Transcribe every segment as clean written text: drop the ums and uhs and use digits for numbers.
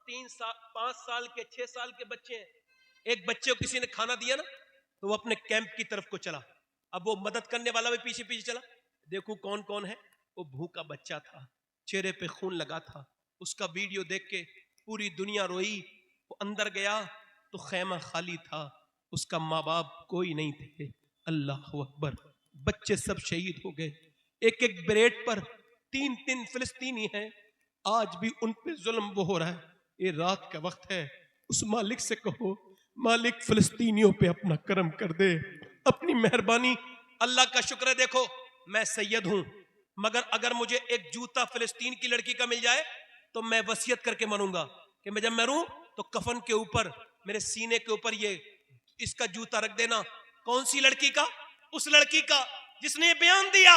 5 साल के 6 साल के बच्चे हैं। एक बच्चे को किसी ने खाना दिया ना तो वो अपने कैंप की तरफ को चला। अब वो मदद करने वाला भी पीछे पीछे चला, देखो कौन कौन है। वो भूखा बच्चा था, चेहरे पे खून लगा था। उसका वीडियो देख के पूरी दुनिया रोई। वो अंदर गया तो खैमा खाली था, उसका माँ बाप कोई नहीं थे। अल्लाह अकबर, बच्चे सब शहीद हो गए। एक एक ब्रेड पर 3 फिलिस्तीनी हैं, आज भी उन पे जुल्म वो हो रहा है। ये रात का वक्त है, उस मालिक से कहो मालिक फिलिस्तीनियों पे अपना करम कर दे, अपनी मेहरबानी। अल्लाह का शुक्र है, देखो मैं सैयद हूं, मगर अगर मुझे एक जूता फिलिस्तीन की लड़की का मिल जाए तो मैं वसीयत करके मरूंगा कि मैं जब मरूं तो कफन के ऊपर, मेरे सीने के ऊपर ये इसका जूता रख देना। कौन सी लड़की का? उस लड़की का जिसने ये बयान दिया,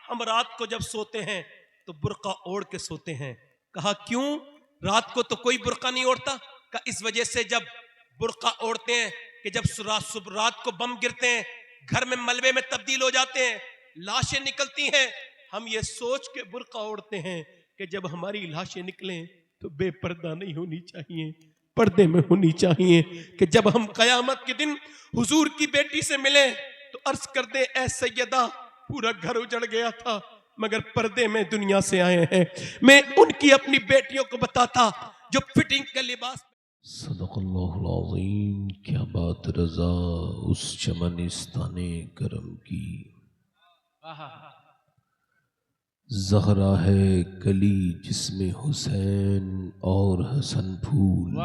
हम रात को जब सोते हैं तो बुर्का ओढ़ के सोते हैं। कहा क्यों? रात को तो कोई बुर्का नहीं ओढ़ता। कहा इस वजह से जब बुर्का ओढ़ते हैं कि जब रात को बम गिरते हैं, घर में मलबे में तब्दील हो जाते हैं, लाशें निकलती हैं, हम ये सोच के बुर्का ओढ़ते हैं कि जब हमारी लाशें निकलें तो बेपर्दा नहीं होनी चाहिए, पर्दे में होनी चाहिए। कि जब हम कयामत के दिन हुजूर की बेटी से मिले तो अर्ज कर दे, ऐ सैयदा पूरा घर उजड़ गया था मगर पर्दे में दुनिया से आए हैं। मैं उनकी अपनी बेटियों को बताता जो फिटिंग का लिबास। सदक़ल्लाहुल अज़ीम। क्या बात रज़ा उस चमनिस्ताने करम की, ज़हरा है कली जिसमें हुसैन और हसन फूल।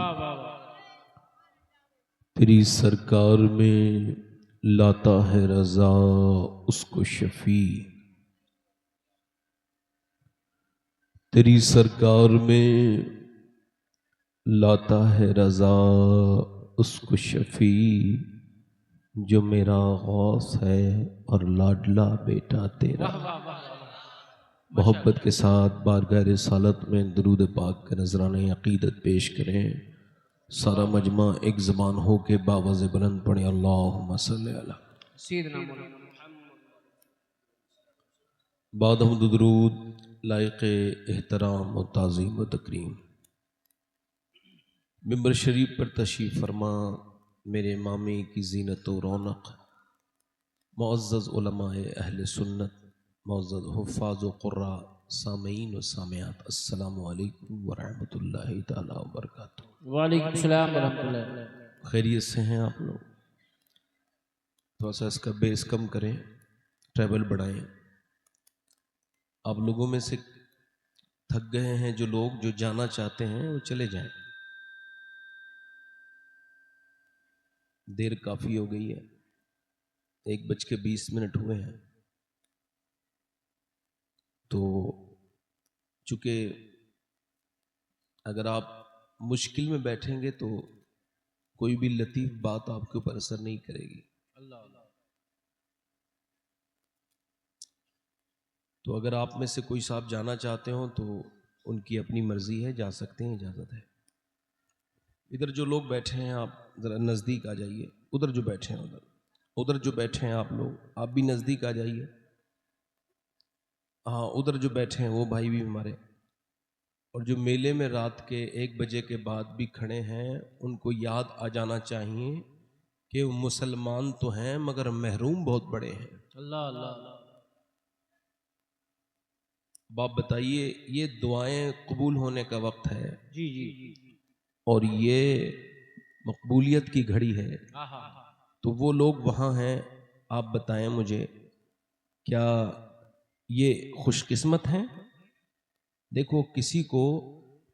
तेरी सरकार में लाता है रज़ा उसको शफी, तेरी सरकार में लाता है रज़ा उसको शफी, जो मेरा गौस है और लाडला बेटा तेरा। मोहब्बत के साथ बारगाह रिसालत में दरूद पाक का नजराने अकीदत पेश करें। सारा मजमा एक ज़बान हो के बावज़ बुलंद पढ़े, अल्लाहुम्मा सल्ली अला सय्यिदिना मुहम्मद। बाद हम दुरूद लायक़ एहतराम व ताज़ीम व तकरीम मिंबर शरीफ पर तशरीफ़ फरमा मेरे मामे की ज़ीनत व रौनक, मुअज़्ज़ज़ उलमाए अहले सुन्नत, मुअज़्ज़ज़ हुफ़्फ़ाज़ व क़ुर्रा, सामीन व सामियात, अस्सलामु अलैकुम व रहमतुल्लाहि तआला व बरकातुहू। वालेकुम सलाम व रहमतुल्लाह। खैरियत से हैं आप लोग? थोड़ा सा इसका बेस कम करें, ट्रैवल बढ़ाएं। आप लोगों में से थक गए हैं जो लोग, जो जाना चाहते हैं वो चले जाएं, देर काफ़ी हो गई है, 1:20 हुए हैं। तो चूंकि अगर आप मुश्किल में बैठेंगे तो कोई भी लतीफ़ बात आपके ऊपर असर नहीं करेगी। तो अगर आप में से कोई साहब जाना चाहते हो तो उनकी अपनी मर्जी है, जा सकते हैं, इजाज़त है। इधर जो लोग बैठे हैं आप ज़रा नज़दीक आ जाइए, उधर जो बैठे हैं उधर जो बैठे हैं आप लोग, आप भी नज़दीक आ जाइए। हाँ, उधर जो बैठे हैं वो भाई भी हमारे, और जो मेले में रात के 1 बजे के बाद भी खड़े हैं, उनको याद आ जाना चाहिए कि वो मुसलमान तो हैं मगर महरूम बहुत बड़े हैं। अल्लाह अल्लाह। बाप बताइए, ये दुआएं कबूल होने का वक्त है जी जी और ये मकबूलियत की घड़ी है। तो वो लोग वहाँ हैं, आप बताएं मुझे, क्या ये खुशकिस्मत हैं? देखो, किसी को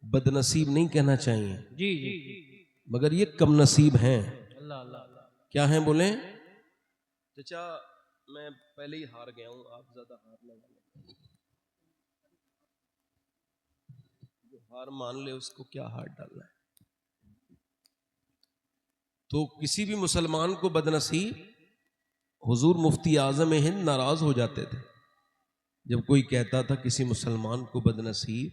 बदनसीब नहीं कहना चाहिए, जी जी मगर ये कम नसीब हैं। अल्लाह अल्लाह। क्या हैं बोले? चाचा मैं पहले ही हार गया हूँ, आप ज्यादा हारने वाले। जो हार मान ले उसको क्या हार डालना है। तो किसी भी मुसलमान को बदनसीब, हुजूर मुफ्ती आजम हिंद नाराज हो जाते थे जब कोई कहता था किसी मुसलमान को बदनसीब।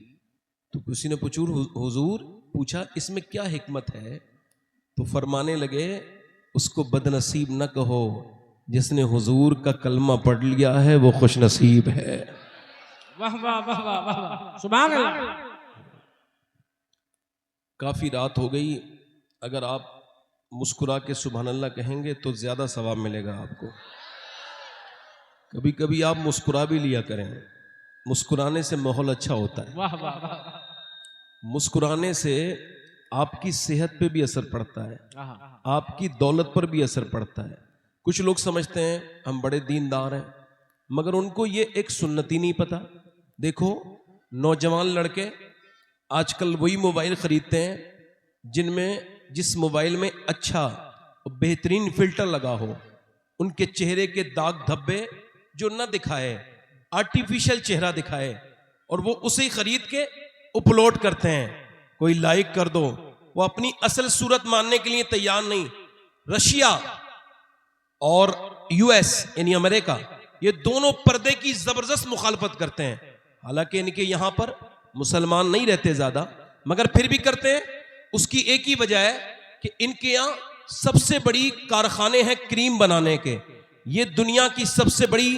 तो किसी ने पूछा इसमें क्या हिकमत है? तो फरमाने लगे, उसको बदनसीब न कहो, जिसने हुजूर का कलमा पढ़ लिया है वो खुश नसीब है। वाह वाह वाह वाह वाह, सुभान अल्लाह। काफ़ी रात हो गई, अगर आप मुस्कुरा के सुभान अल्लाह कहेंगे तो ज़्यादा सवाब मिलेगा आपको। कभी कभी आप मुस्कुरा भी लिया करें, मुस्कुराने से माहौल अच्छा होता है। वाह वाह वाह। मुस्कुराने से आपकी सेहत पे भी असर पड़ता है, आहा। आपकी दौलत पर भी असर पड़ता है। कुछ लोग समझते हैं हम बड़े दीनदार हैं, मगर उनको ये एक सुन्नत ही नहीं पता। देखो, नौजवान लड़के आजकल वही मोबाइल खरीदते हैं जिस मोबाइल में अच्छा और बेहतरीन फिल्टर लगा हो, उनके चेहरे के दाग धब्बे जो न दिखाए, आर्टिफिशियल चेहरा दिखाए, और वो उसे खरीद के अपलोड करते हैं। कोई लाइक कर दो, वो अपनी असल सूरत मानने के लिए तैयार नहीं। रशिया और यूएस यानी अमेरिका, ये दोनों पर्दे की जबरदस्त मुखालफत करते हैं। हालांकि इनके यहां पर मुसलमान नहीं रहते ज्यादा, मगर फिर भी करते हैं। उसकी एक ही वजह है कि इनके यहां सबसे बड़ी कारखाने हैं क्रीम बनाने के। ये दुनिया की सबसे बड़ी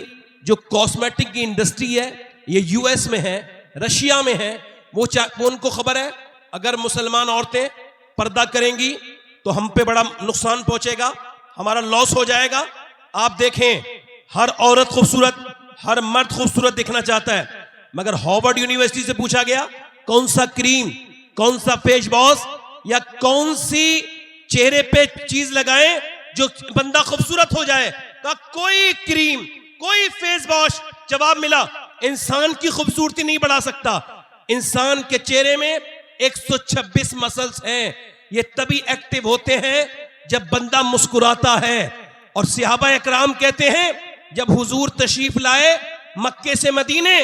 जो कॉस्मेटिक की इंडस्ट्री है, ये यूएस में है, रशिया में है। वो उनको खबर है अगर मुसलमान औरतें पर्दा करेंगी तो हम पे बड़ा नुकसान पहुंचेगा, हमारा लॉस हो जाएगा। आप देखें, हर औरत खूबसूरत, हर मर्द खूबसूरत दिखना चाहता है, मगर हार्वर्ड यूनिवर्सिटी से पूछा गया कौन सा क्रीम, कौन सा फेस वॉश या कौन सी चेहरे पे चीज लगाएं जो बंदा खूबसूरत हो जाए, तो कोई क्रीम, कोई फेस वॉश। जवाब मिला, इंसान की खूबसूरती नहीं बढ़ा सकता। इंसान के चेहरे में 126 मसल्स हैं, ये तभी एक्टिव होते हैं जब बंदा मुस्कुराता है। और सहाबा इकराम कहते हैं जब हुजूर तशरीफ लाए मक्के से मदीने,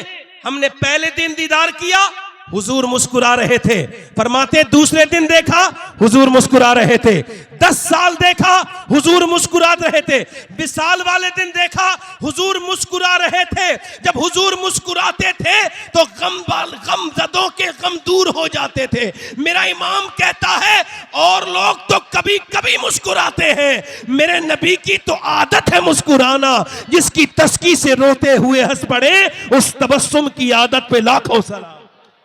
हमने पहले दिन दीदार किया, हुजूर मुस्कुरा रहे थे। फरमाते दूसरे दिन देखा, हुजूर मुस्कुरा रहे थे। 10 साल देखा, हुजूर मुस्कुरा रहे थे। विसाल वाले दिन देखा, हुजूर मुस्कुरा रहे थे। जब हुजूर मुस्कुराते थे तो गमजदों के गम दूर हो जाते थे। मेरा इमाम कहता है और लोग तो कभी कभी मुस्कुराते हैं, मेरे नबी की तो आदत है मुस्कुराना। जिसकी तस्की से रोते हुए हंस पड़े, उस तबस्सुम की आदत पे लाखों सलाम।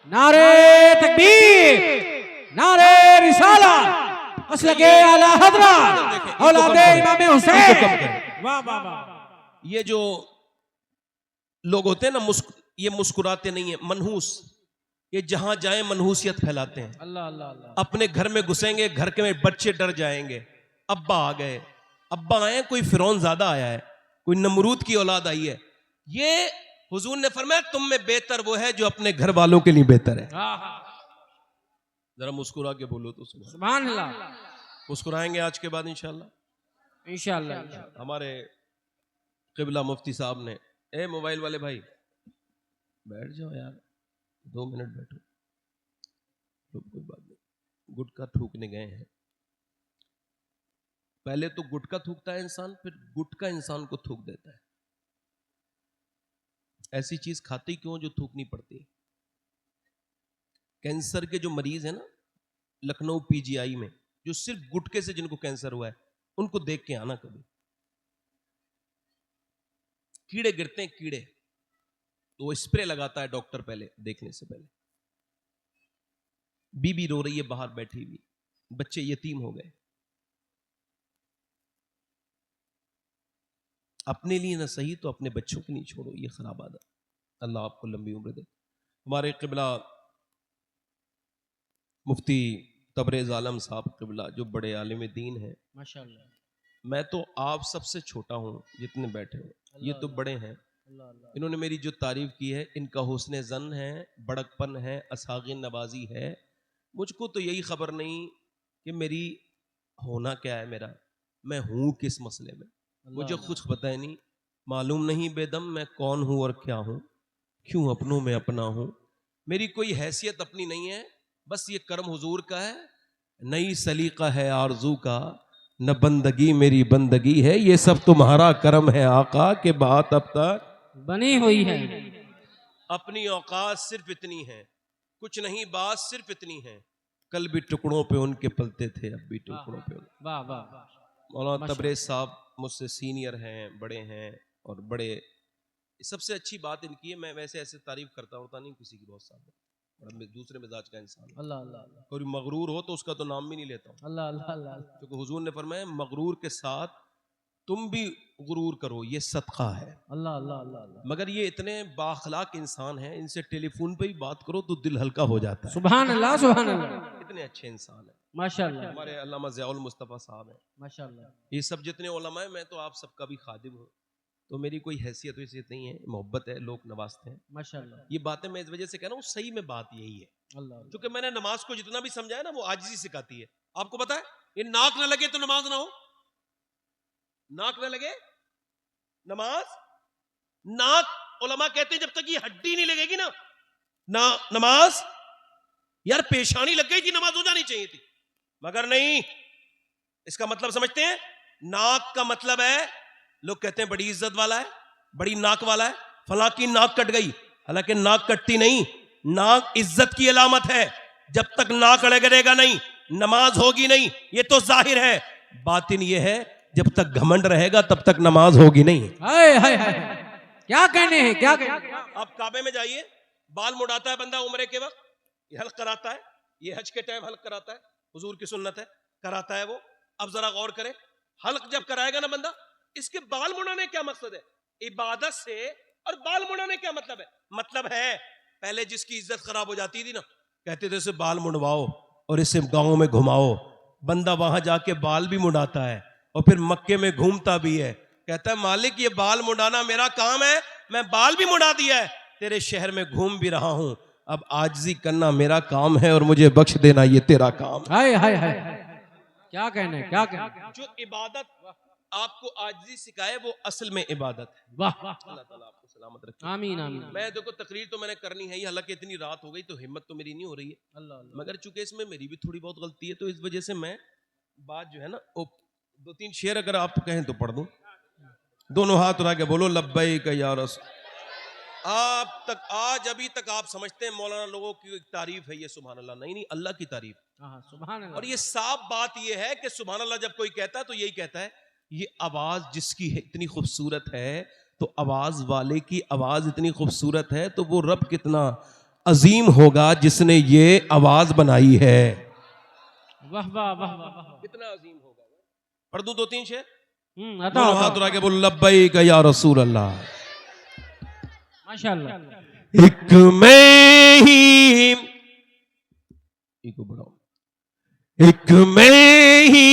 नारे तकबीर, नारे रिसालत, मसलके आला हज़रत औलादे इमाम हुसैन। वाह वाह वाह। ये जो लोग होते हैं ना, ये मुस्कुराते नहीं है, मनहूस। ये जहां जाए मनहूसियत फैलाते हैं। अल्लाह अल्लाह अल्लाह। अपने घर में घुसेंगे, घर के में बच्चे डर जाएंगे, अब्बा आ गए, अब्बा आए, कोई फिरौन ज्यादा आया है, कोई नमरूद की औलाद आई है। ये हुजूर ने फरमाया तुम में बेहतर वो है जो अपने घर वालों के लिए बेहतर है। जरा मुस्कुरा के बोलो तो सुभान अल्लाह। मुस्कुराएंगे आज के बाद इंशाल्लाह। इंशाअल्लाह। हमारे क़िबला मुफ्ती साहब ने, ए मोबाइल वाले भाई बैठ जाओ यार, 2 मिनट बैठो, तो कोई बात नहीं, गुटखा थूकने गए हैं। पहले तो गुटखा थूकता है इंसान, फिर गुटखा इंसान को थूक देता है। ऐसी चीज खाते क्यों जो थूकनी पड़ती है। कैंसर के जो मरीज है ना लखनऊ पीजीआई में, जो सिर्फ गुटखे से जिनको कैंसर हुआ है, उनको देख के आना कभी। कीड़े गिरते हैं, कीड़े, तो वो स्प्रे लगाता है डॉक्टर पहले देखने से पहले। बीबी रो रही है बाहर बैठी हुई, बच्चे यतीम हो गए। अपने लिए ना सही तो अपने बच्चों के लिए छोड़ो, ये खराब आदत। अल्लाह आपको लंबी उम्र दे। हमारे क़िबला मुफ्ती तबरेज़ आलम साहब क़िबला जो बड़े आलिम दीन हैं, माशाअल्लाह। मैं तो आप सबसे छोटा हूं जितने बैठे हो, ये तो बड़े हैं। इन्होंने मेरी जो तारीफ की है, इनका हुस्न ज़न है, बड़कपन है, असागिन नवाजी है। मुझको तो यही खबर नहीं कि मेरी होना क्या है, मेरा मैं हूं किस मसले में, मुझे कुछ पता ही नहीं। मालूम नहीं बेदम मैं कौन हूं और क्या हूं, क्यों अपनों में अपना हूं। मेरी कोई हैसियत अपनी नहीं है, बस ये कर्म हुजूर का है। नई सलीका है आरजू का, न बंदगी मेरी बंदगी है, ये सब तुम्हारा कर्म है आका के बात अब तक बनी हुई है। अपनी औकात सिर्फ इतनी है, कुछ नहीं, बात सिर्फ इतनी है। कल भी टुकड़ों पे उनके पलते थे, अब भी टुकड़ों पे। वाह वाह। मौलाना तबरेज़ साहब मुझसे सीनियर हैं, बड़े हैं, और बड़े सबसे अच्छी बात इनकी है, मैं वैसे ऐसे तारीफ करता होता नहीं किसी की बहुत साथ, बड़ा दूसरे मिजाज का इंसान है। अल्लाह अल्लाह अल्लाह कोई मगरूर हो तो उसका तो नाम भी नहीं लेता हूँ, अल्लाह अल्लाह अल्लाह क्योंकि हुजूर ने फरमाया मगरूर के साथ तुम भी गुरूर करो, ये सदका है। अल्लाह अल्लाह अल्लाह अल्लाह। मगर ये इतने बाखलाक इंसान हैं, इनसे टेलीफोन पे ही बात करो तो दिल हल्का हो जाता है। सुभान अल्लाह सुभान अल्लाह। इतने अच्छे इंसान हैं। माशाअल्लाह हमारे अल्लामा ज़ियाउल मुस्तफ़ा साहब हैं, माशाअल्लाह। ये सब जितने उलमा हैं, मैं तो आप सबका भी खादिम हूँ, तो मेरी कोई हैसियत वैसियत नहीं है, मोहब्बत है, लोग नवाजते हैं। माशाअल्लाह। ये बातें मैं इस वजह से कह रहा हूँ, सही में बात यही है, अल्लाह अल्लाह। क्योंकि मैंने नमाज को जितना भी समझाया ना, वो आजिज़ी सिखाती है। आपको पता है, ये नाक ना लगे तो नमाज ना हो, नाक ना लगे नमाज, नाक उलमा कहते हैं जब तक ये हड्डी नहीं लगेगी ना नमाज। यार पेशानी लग गई थी, नमाज हो जानी चाहिए थी, मगर नहीं। इसका मतलब समझते हैं, नाक का मतलब है, लोग कहते हैं बड़ी इज्जत वाला है, बड़ी नाक वाला है, फलां की नाक कट गई, हालांकि नाक कटती नहीं, नाक इज्जत की अलामत है। जब तक नाक लगेगा नहीं नमाज होगी नहीं, ये तो जाहिर है। बातिन ये है, जब तक घमंड रहेगा तब तक नमाज होगी नहीं। हाय हाय हाय, क्या कहने हैं, क्या कहने हैं। आप काबे में जाइए, बाल मुड़ाता है बंदा उम्रे के वक्त, ये हल्क कराता है, ये हज के टाइम हल्क कराता है, हुजूर की सुन्नत है, कराता है वो। अब जरा गौर करें, हल्क जब कराएगा ना बंदा, इसके बाल मुड़ाने क्या मकसद है? इबादत से और बाल मुड़ाने क्या मतलब है? मतलब है, पहले जिसकी इज्जत खराब हो जाती थी ना, कहते थे इसे बाल मुड़वाओ और इसे गांव में घुमाओ। बंदा वहां जाके बाल भी मुड़ाता है और फिर मक्के में घूमता भी है, कहता है मालिक ये बाल मुड़ाना मेरा काम है, मैं बाल भी मुड़ा दिया है, तेरे शहर में घूम भी रहा हूं, अब आजिज़ी करना मेरा काम है और मुझे बख्श देना ये तेरा काम है। हाय हाय हाय, क्या कहने हैं, क्या कहने। जो इबादत आपको आजिज़ी सिखाए वो असल में इबादत है। वाह, अल्लाह ताला आपको सलामत रखे। आमीन आमीन। मैं देखो तकरीर तो मैंने करनी है ही, हालांकि इतनी रात हो गई तो हिम्मत तो मेरी नहीं हो रही है, अल्लाह अल्लाह। मगर चूंकि इसमें मेरी भी थोड़ी बहुत गलती है, तो इस वजह से मैं बात जो है ना, दो तीन शेर अगर आप कहें तो पढ़ दूं। दोनों हाथ उठा के बोलो लब्बैक या रसूल। आप तक आज अभी तक आप समझते हैं मौलाना लोगों की तारीफ है ये, सुभान अल्लाह। नहीं नहीं, अल्लाह की तारीफ। हाँ सुभान अल्लाह। और ये साफ बात ये है कि सुभान अल्लाह जब कोई कहता है तो यही कहता है, ये आवाज जिसकी है इतनी खूबसूरत है, तो आवाज वाले की आवाज इतनी खूबसूरत है, तो वो रब कितना अजीम होगा जिसने ये आवाज बनाई है। वाह वाह वाह वाह। कितना अजीम होगा। पढ़ दूं दो तीन शेर? अता हाथ उठा के बोलो लब्बैक या रसूल अल्लाह। माशाअल्लाह। एक मैं ही, इको बढ़ाओ, एक मैं ही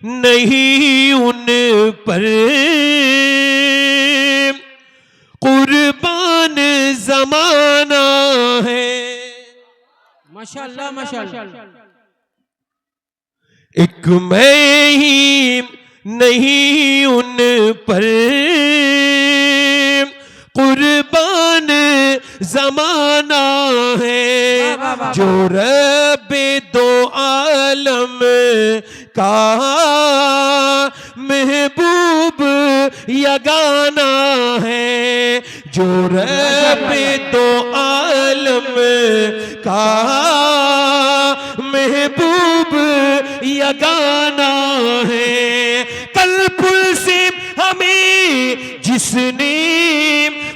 नहीं उन पर कुर्बान जमाना है। माशाअल्लाह माशाअल्लाह। एक मैं ही नहीं उन पर कुर्बान जमाना है, जो रब्बे दो आलम का महबूब यगाना है, जो रब्बे दो आलम का महबूब यगाना है। कल पुल से हमें जिसने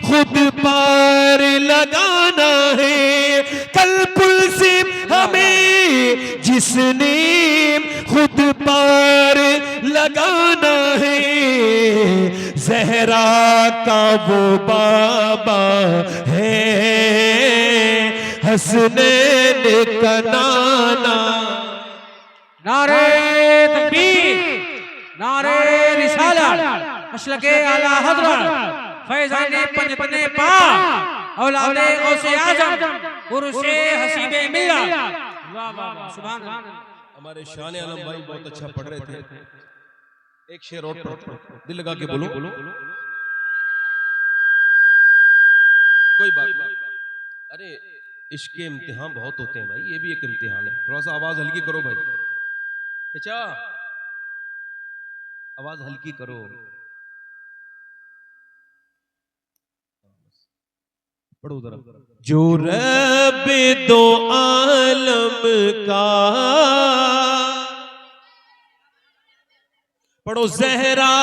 खुद पार लगाना है, कल पुल से हमें जिसने खुद पार लगाना है, ज़हरा का वो बाबा है, हसनैन का नाना। नारे तकबीर, नारे रिसालत, मशलके आला हज़रत, फैज़ाने पंजतने पाक, औलादे गौसे आज़म, पुरुषे हसीबे मिल्लत। वाह वाह वाह, सुभान अल्लाह। हमारे शान आलम भाई बहुत अच्छा पढ़ रहे थे, एक शेर और पढ़ो, दिल लगा के बोलो। कोई बात नहीं, अरे इश्क के इम्तिहान बहुत होते हैं भाई, ये भी एक इम्तिहान है। थोड़ा सा आवाज हल्की करो भाई, अच्छा आवाज हल्की करो। पढ़ो उधर। जो रब दो आलम का, पढ़ो ज़हरा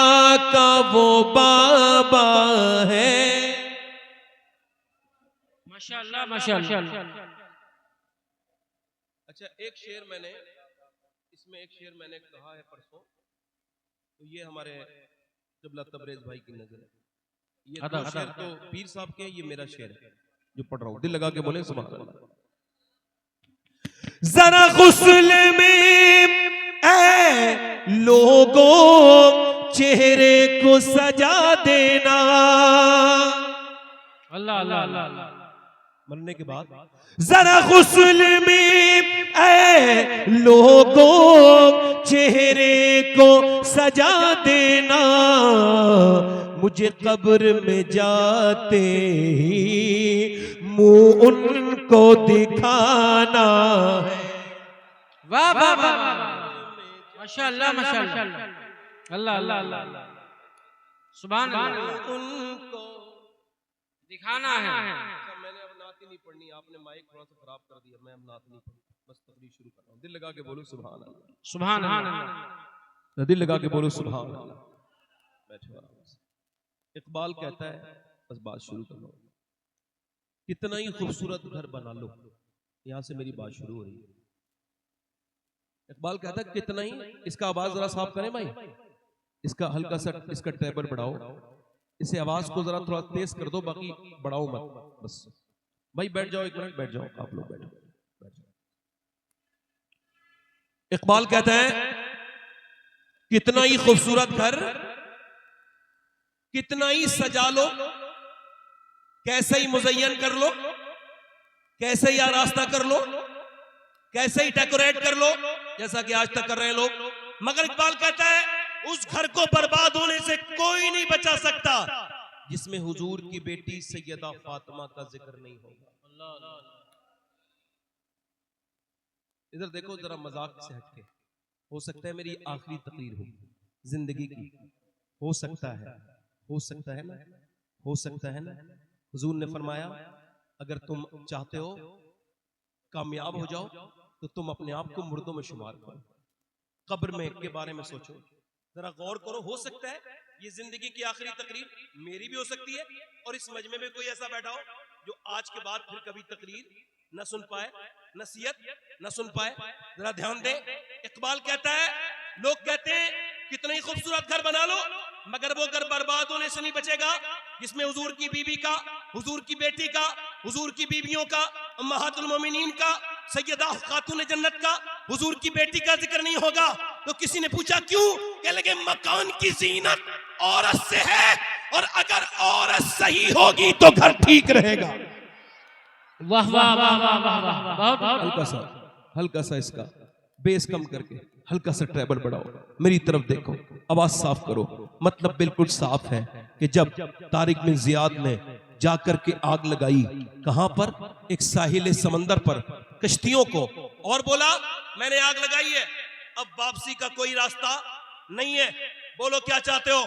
का वो बाबा है। माशाअल्लाह माशाअल्लाह। अच्छा, एक शेर मैंने कहा है परसों, तो ये हमारे क़िबला तबरेज़ भाई की नजर है। ये दो शेर तो पीर साहब के, ये मेरा शेर है जो पढ़ रहा हूं, दिल लगा के बोले सुभान अल्लाह। जरा गुस्ल में ऐ लोगों चेहरे को सजा देना, अल्लाह अल्लाह अल्लाह अल्लाह। मरने के बाद जरा गुस्ल में ऐ लोगों चेहरे को सजा देना, मुझे कब्र में जाते ही मुंह उनको दिखाना है। वाह वाह वाह माशाअल्लाह माशाअल्लाह, अल्लाह अल्लाह अल्लाह, सुभान अल्लाह। उनको दिखाना है। अच्छा, मैंने अब नात ही नहीं पढ़नी, आपने माइक थोड़ा सा खराब कर दिया, मैं अब नात नहीं पढ़ी, बस तकरीर शुरू कर रहा हूं। दिल लगा के बोलो सुभान अल्लाह, सुभान अल्लाह। दिल लगा के बोलो सुभान अल्लाह। बैठो आराम से। इकबाल कहता है, बस बात शुरू कर लो, कितना ही खूबसूरत घर बना लो, यहां से मेरी बात शुरू हो रही है। इकबाल कहता है कितना ही, इसका आवाज जरा साफ करें भाई, इसका हल्का सा इसका ट्रेबल बढ़ाओ, इसे आवाज को जरा थोड़ा तेज कर दो, बाकी बढ़ाओ मत बस। भाई बैठ जाओ, एक मिनट बैठ जाओ, आप लोग बैठो, बैठ जाओ। इकबाल कहता है कितना ही खूबसूरत घर, कितना ही सजा लो, कैसे ही मुज़य्यन कर लो, कैसे ही आरास्ता कर लो, कैसे ही डेकोरेट कर लो, जैसा कि आज तक कर रहे हैं लोग, मगर इकबाल कहता है उस घर को बर्बाद होने से कोई नहीं बचा सकता जिसमें हुजूर की बेटी सैयदा फातिमा का जिक्र नहीं होगा। इधर देखो जरा, मजाक से हटके, हो सकता है मेरी आखिरी तकरीर हो जिंदगी की, हो सकता है ना, हो सकता है ना। हुजूर ने फरमाया अगर तुम चाहते हो कामयाब हो जाओ तो तुम अपने आप को मुर्दों में शुमार करो, कब्र में के बारे में सोचो, जरा गौर करो। हो सकता है ये जिंदगी की आखिरी तकरीर मेरी भी हो सकती है, और इस मजमे में कोई ऐसा बैठा हो जो आज के बाद फिर कभी तकरीर न सुन पाए, नसीहत न सुन पाए। जरा ध्यान दे, इकबाल कहता है लोग कहते हैं कितना ही खूबसूरत घर बना लो, मगर वो घर बर्बाद होने से नहीं बचेगा जिसमें हुजूर की बीबी का, हुजूर की बेटी का, हुजूर की बीवियों का, उम्महातुल मोमिनीन का, सैयदा खातून जन्नत का, हुजूर की बेटी का जिक्र नहीं होगा। तो किसी ने पूछा क्यों? कह लगे मकान की जीनत औरत से है, और अगर औरत सही होगी तो घर ठीक रहेगा। वाह वाह वाह वाह वाह वाह, बहुत हल्का सा इसका बेस कम करके हल्का सा ट्रेबल बढ़ाओ, मेरी तरफ देखो, आवाज साफ करो। मतलब बिल्कुल साफ है कि जब तारिक बिन जियाद ने जाकर के आग लगाई, कहां पर? एक साहिल समंदर पर कश्तियों को, और बोला मैंने आग लगाई है, अब वापसी का कोई रास्ता नहीं है, बोलो क्या चाहते हो,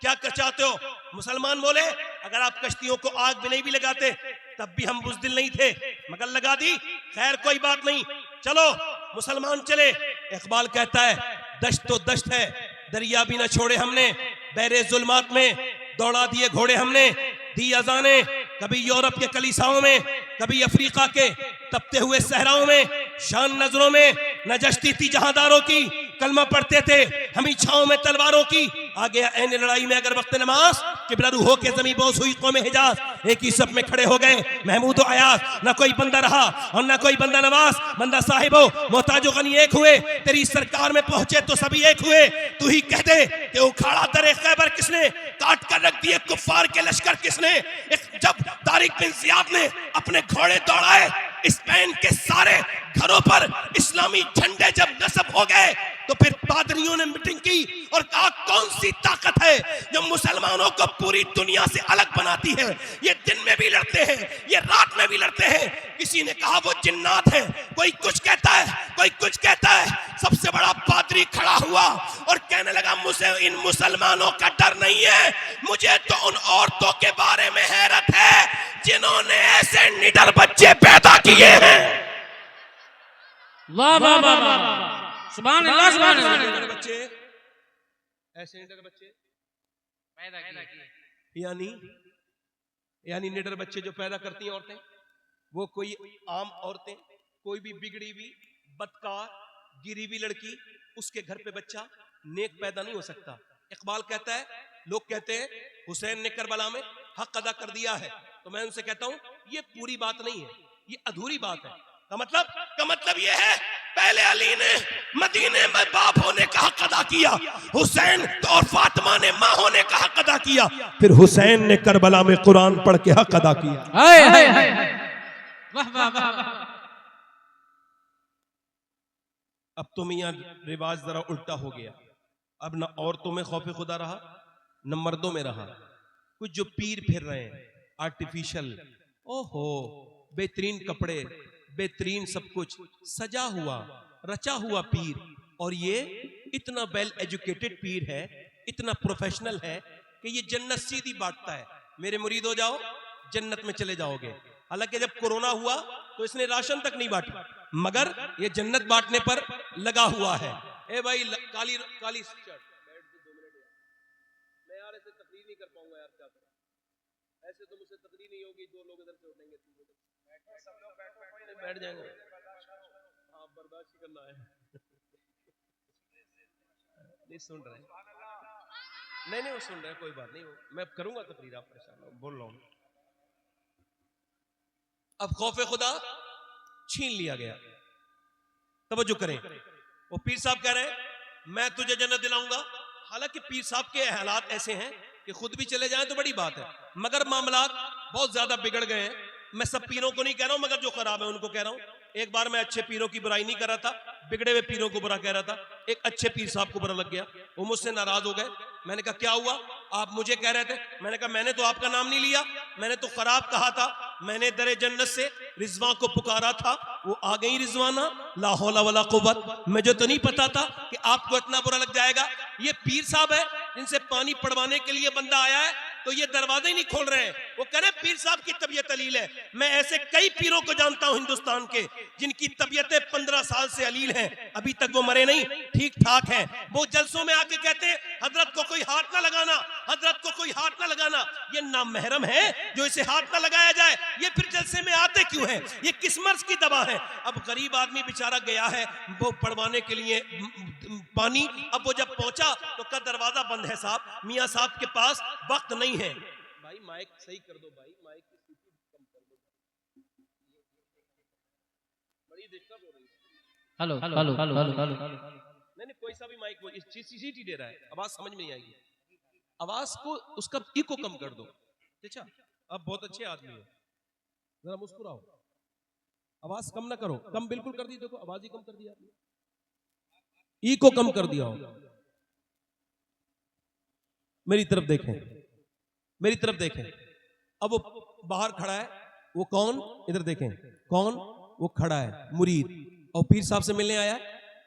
क्या चाहते हो? मुसलमान बोले अगर आप कश्तियों को आग भी नहीं भी लगाते तब भी हम बुज़दिल नहीं थे, मगर लगा दी, खैर कोई बात नहीं, चलो मुसलमान चले। इकबाल कहता है दश्त तो दश्त है, दरिया भी न छोड़े हमने, बहरे जुल्मात में दौड़ा दिए घोड़े हमने, दी अजाने कभी यूरोप के कलीसाओं में, कभी अफ्रीका के तपते हुए सहराओं में, शान नजरों में नजश्ती थी जहांदारों की, कलमा पढ़ते थे हम ही छाओं में तलवारों की, आ गया ऐन लड़ाई में अगर वक्त नमाज, किबला रूह के जमी बोस हुई कौम हिजाज, एक ही सब में खड़े हो गए महमूद और अयाज, ना कोई बंदा रहा और ना कोई बंदा नवाज, बंदा साहिबो मोहताजो गनी एक हुए, तेरी सरकार में पहुंचे तो सभी एक हुए, तू ही कह दे कि उखाड़ा दरे खैबर किसने, काट कर रख दिए कुफ्फार के लश्कर किसने। जब तारिक बिन जियाद ने अपने घोड़े दौड़ाए, स्पेन के सारे घरों पर इस्लामी झंडे जब नस्ब हो गए, तो फिर पादरियों ने मीटिंग की और कहा कौन सी ताकत है जो मुसलमानों को पूरी दुनिया से अलग बनाती है, ये दिन में भी लड़ते हैं, ये रात में भी लड़ते हैं। किसी ने कहा वो जिन्नात हैं, कोई कुछ कहता है, कोई कुछ कहता है। सबसे बड़ा पादरी खड़ा हुआ और कहने लगा मुझे इन मुसलमानों का डर नहीं है, मुझे तो उन औरतों के बारे में हैरत है जिन्होंने ऐसे निडर बच्चे पैदा किए हैं। वाह वाह वाह वाह, सुभान अल्लाह सुभान अल्लाह। बच्चे ऐसे निडर बच्चे पैदा किए, यानी निडर बच्चे जो पैदा करती हैं औरतें, वो कोई आम औरतें, कोई भी बिगड़ी हुई बदकार, गिरी हुई लड़की, उसके घर पे बच्चा नेक पैदा नहीं हो सकता। इकबाल कहता है, लोग कहते हैं हुसैन ने करबला में हक अदा कर दिया है, तो मैं उनसे कहता हूं ये पूरी बात नहीं है, ये अधूरी बात है। का मतलब ये है, पहले अली ने मदीने में बाप होने का हक अदा किया, हुसैन और फातिमा ने मां होने का हक अदा किया, फिर हुसैन ने करबला में कुरान पढ़ के हक अदा किया। हाय हाय हाय, वाह वाह वाह। अब तो मियां रिवाज जरा उल्टा हो गया, अब न औरतों में खौफ खुदा रहा न मर्दों में रहा। कुछ जो पीर फिर रहे हैं आर्टिफिशियल, ओहो बेहतरीन कपड़े, बेहतरीन सब कुछ सजा हुआ रचा हुआ पीर, और ये इतना वेल एजुकेटेड पीर है, इतना प्रोफेशनल है कि ये जन्नत सीधी बांटता है, मेरे मुरीद हो जाओ जन्नत में चले जाओगे। हालांकि जब कोरोना हुआ तो इसने राशन तक नहीं बांटा, मगर ये जन्नत बांटने पर लगा हुआ है। ए भाई काली काली शर्ट, मैं यार ऐसे तकरीर नहीं कर पाऊंगा यार, क्या करूं, ऐसे तो मुझसे तकरीर नहीं होगी, दो लोग इधर से उठेंगे, तीन लोग सब लोग बैठ जाएंगे, हाँ बर्दाश्त ही करना है। नहीं सुन रहे, नहीं वो सुन रहे, कोई बात नहीं, मैं करूंगा तकरीर, आप परेशान बोल रहा हूं। अब खौफे खुदा छीन लिया गया। तवज्जो करें, वो पीर साहब कह रहे हैं मैं तुझे जन्नत दिलाऊंगा। हालांकि पीर साहब के हालात ऐसे हैं कि खुद भी चले जाएं तो बड़ी बात है, मगर मामलात बहुत ज्यादा बिगड़ गए हैं। मैं सब पीरों को नहीं कह रहा हूं, मगर जो खराब है उनको कह रहा हूं। एक बार मैं अच्छे पीरों की बुराई नहीं कर रहा था, बिगड़े हुए पीरों को बुरा कह रहा था। एक अच्छे पीर साहब को बुरा लग गया, वो मुझसे नाराज हो गए। मैंने कहा क्या हुआ, आप मुझे कह रहे थे? मैंने कहा मैंने तो आपका नाम नहीं लिया, मैंने तो खराब कहा था, मैंने दरे जन्नत से रिजवा को पुकारा था, वो आ गई रिजवाना, ला हौला वला कुव्वत। मुझे तो नहीं पता था कि आपको इतना बुरा लग जाएगा। ये पीर साहब है जिनसे पानी पड़वाने के लिए बंदा आया है, तो ये दरवाजे ही नहीं खोल रहे हैं। वो कह रहे पीर साहब की तबीयत अलील है। मैं ऐसे कई पीरों को जानता हूं हिंदुस्तान के, जिनकी तबीयतें 15 साल से अलील हैं, अभी तक वो मरे नहीं, ठीक ठाक हैं। वो जलसों में आके कहते हैं हजरत को कोई हाथ ना लगाना, हजरत को कोई हाथ ना लगाना। ये नामहरम है जो इसे हाथ ना लगाया जाए, ये फिर जलसे में आते क्यों हैं? ये किस मर्ज की दवा है? अब गरीब आदमी बेचारा गया है वो पड़वाने के लिए पानी, अब वो जब पहुंचा तो का दरवाजा बंद है साहब, मियां साहब के पास वक्त नहीं है। भाई माइक सही कर दो, भाई माइक की स्पीड कम कर दो, बड़ी डिस्टर्ब हो रही है। हेलो हेलो हेलो हेलो, नहीं कोई सा भी माइक, वो सीटी दे रहा है, आवाज समझ में नहीं आएगी। आवाज को उसका इको कम कर दो। अच्छा अब बहुत अच्छे आदमी हो, जरा मुस्कुराओ, आवाज कम ना करो, कम बिल्कुल कर दी, देखो आवाज ही कम कर दिया आपने, इको कम कर दिया हो। मेरी तरफ देखें, मेरी तरफ देखें। अब वो बाहर खड़ा है, वो कौन, इधर देखें कौन, वो खड़ा है मुरीद, और पीर साहब से मिलने आया,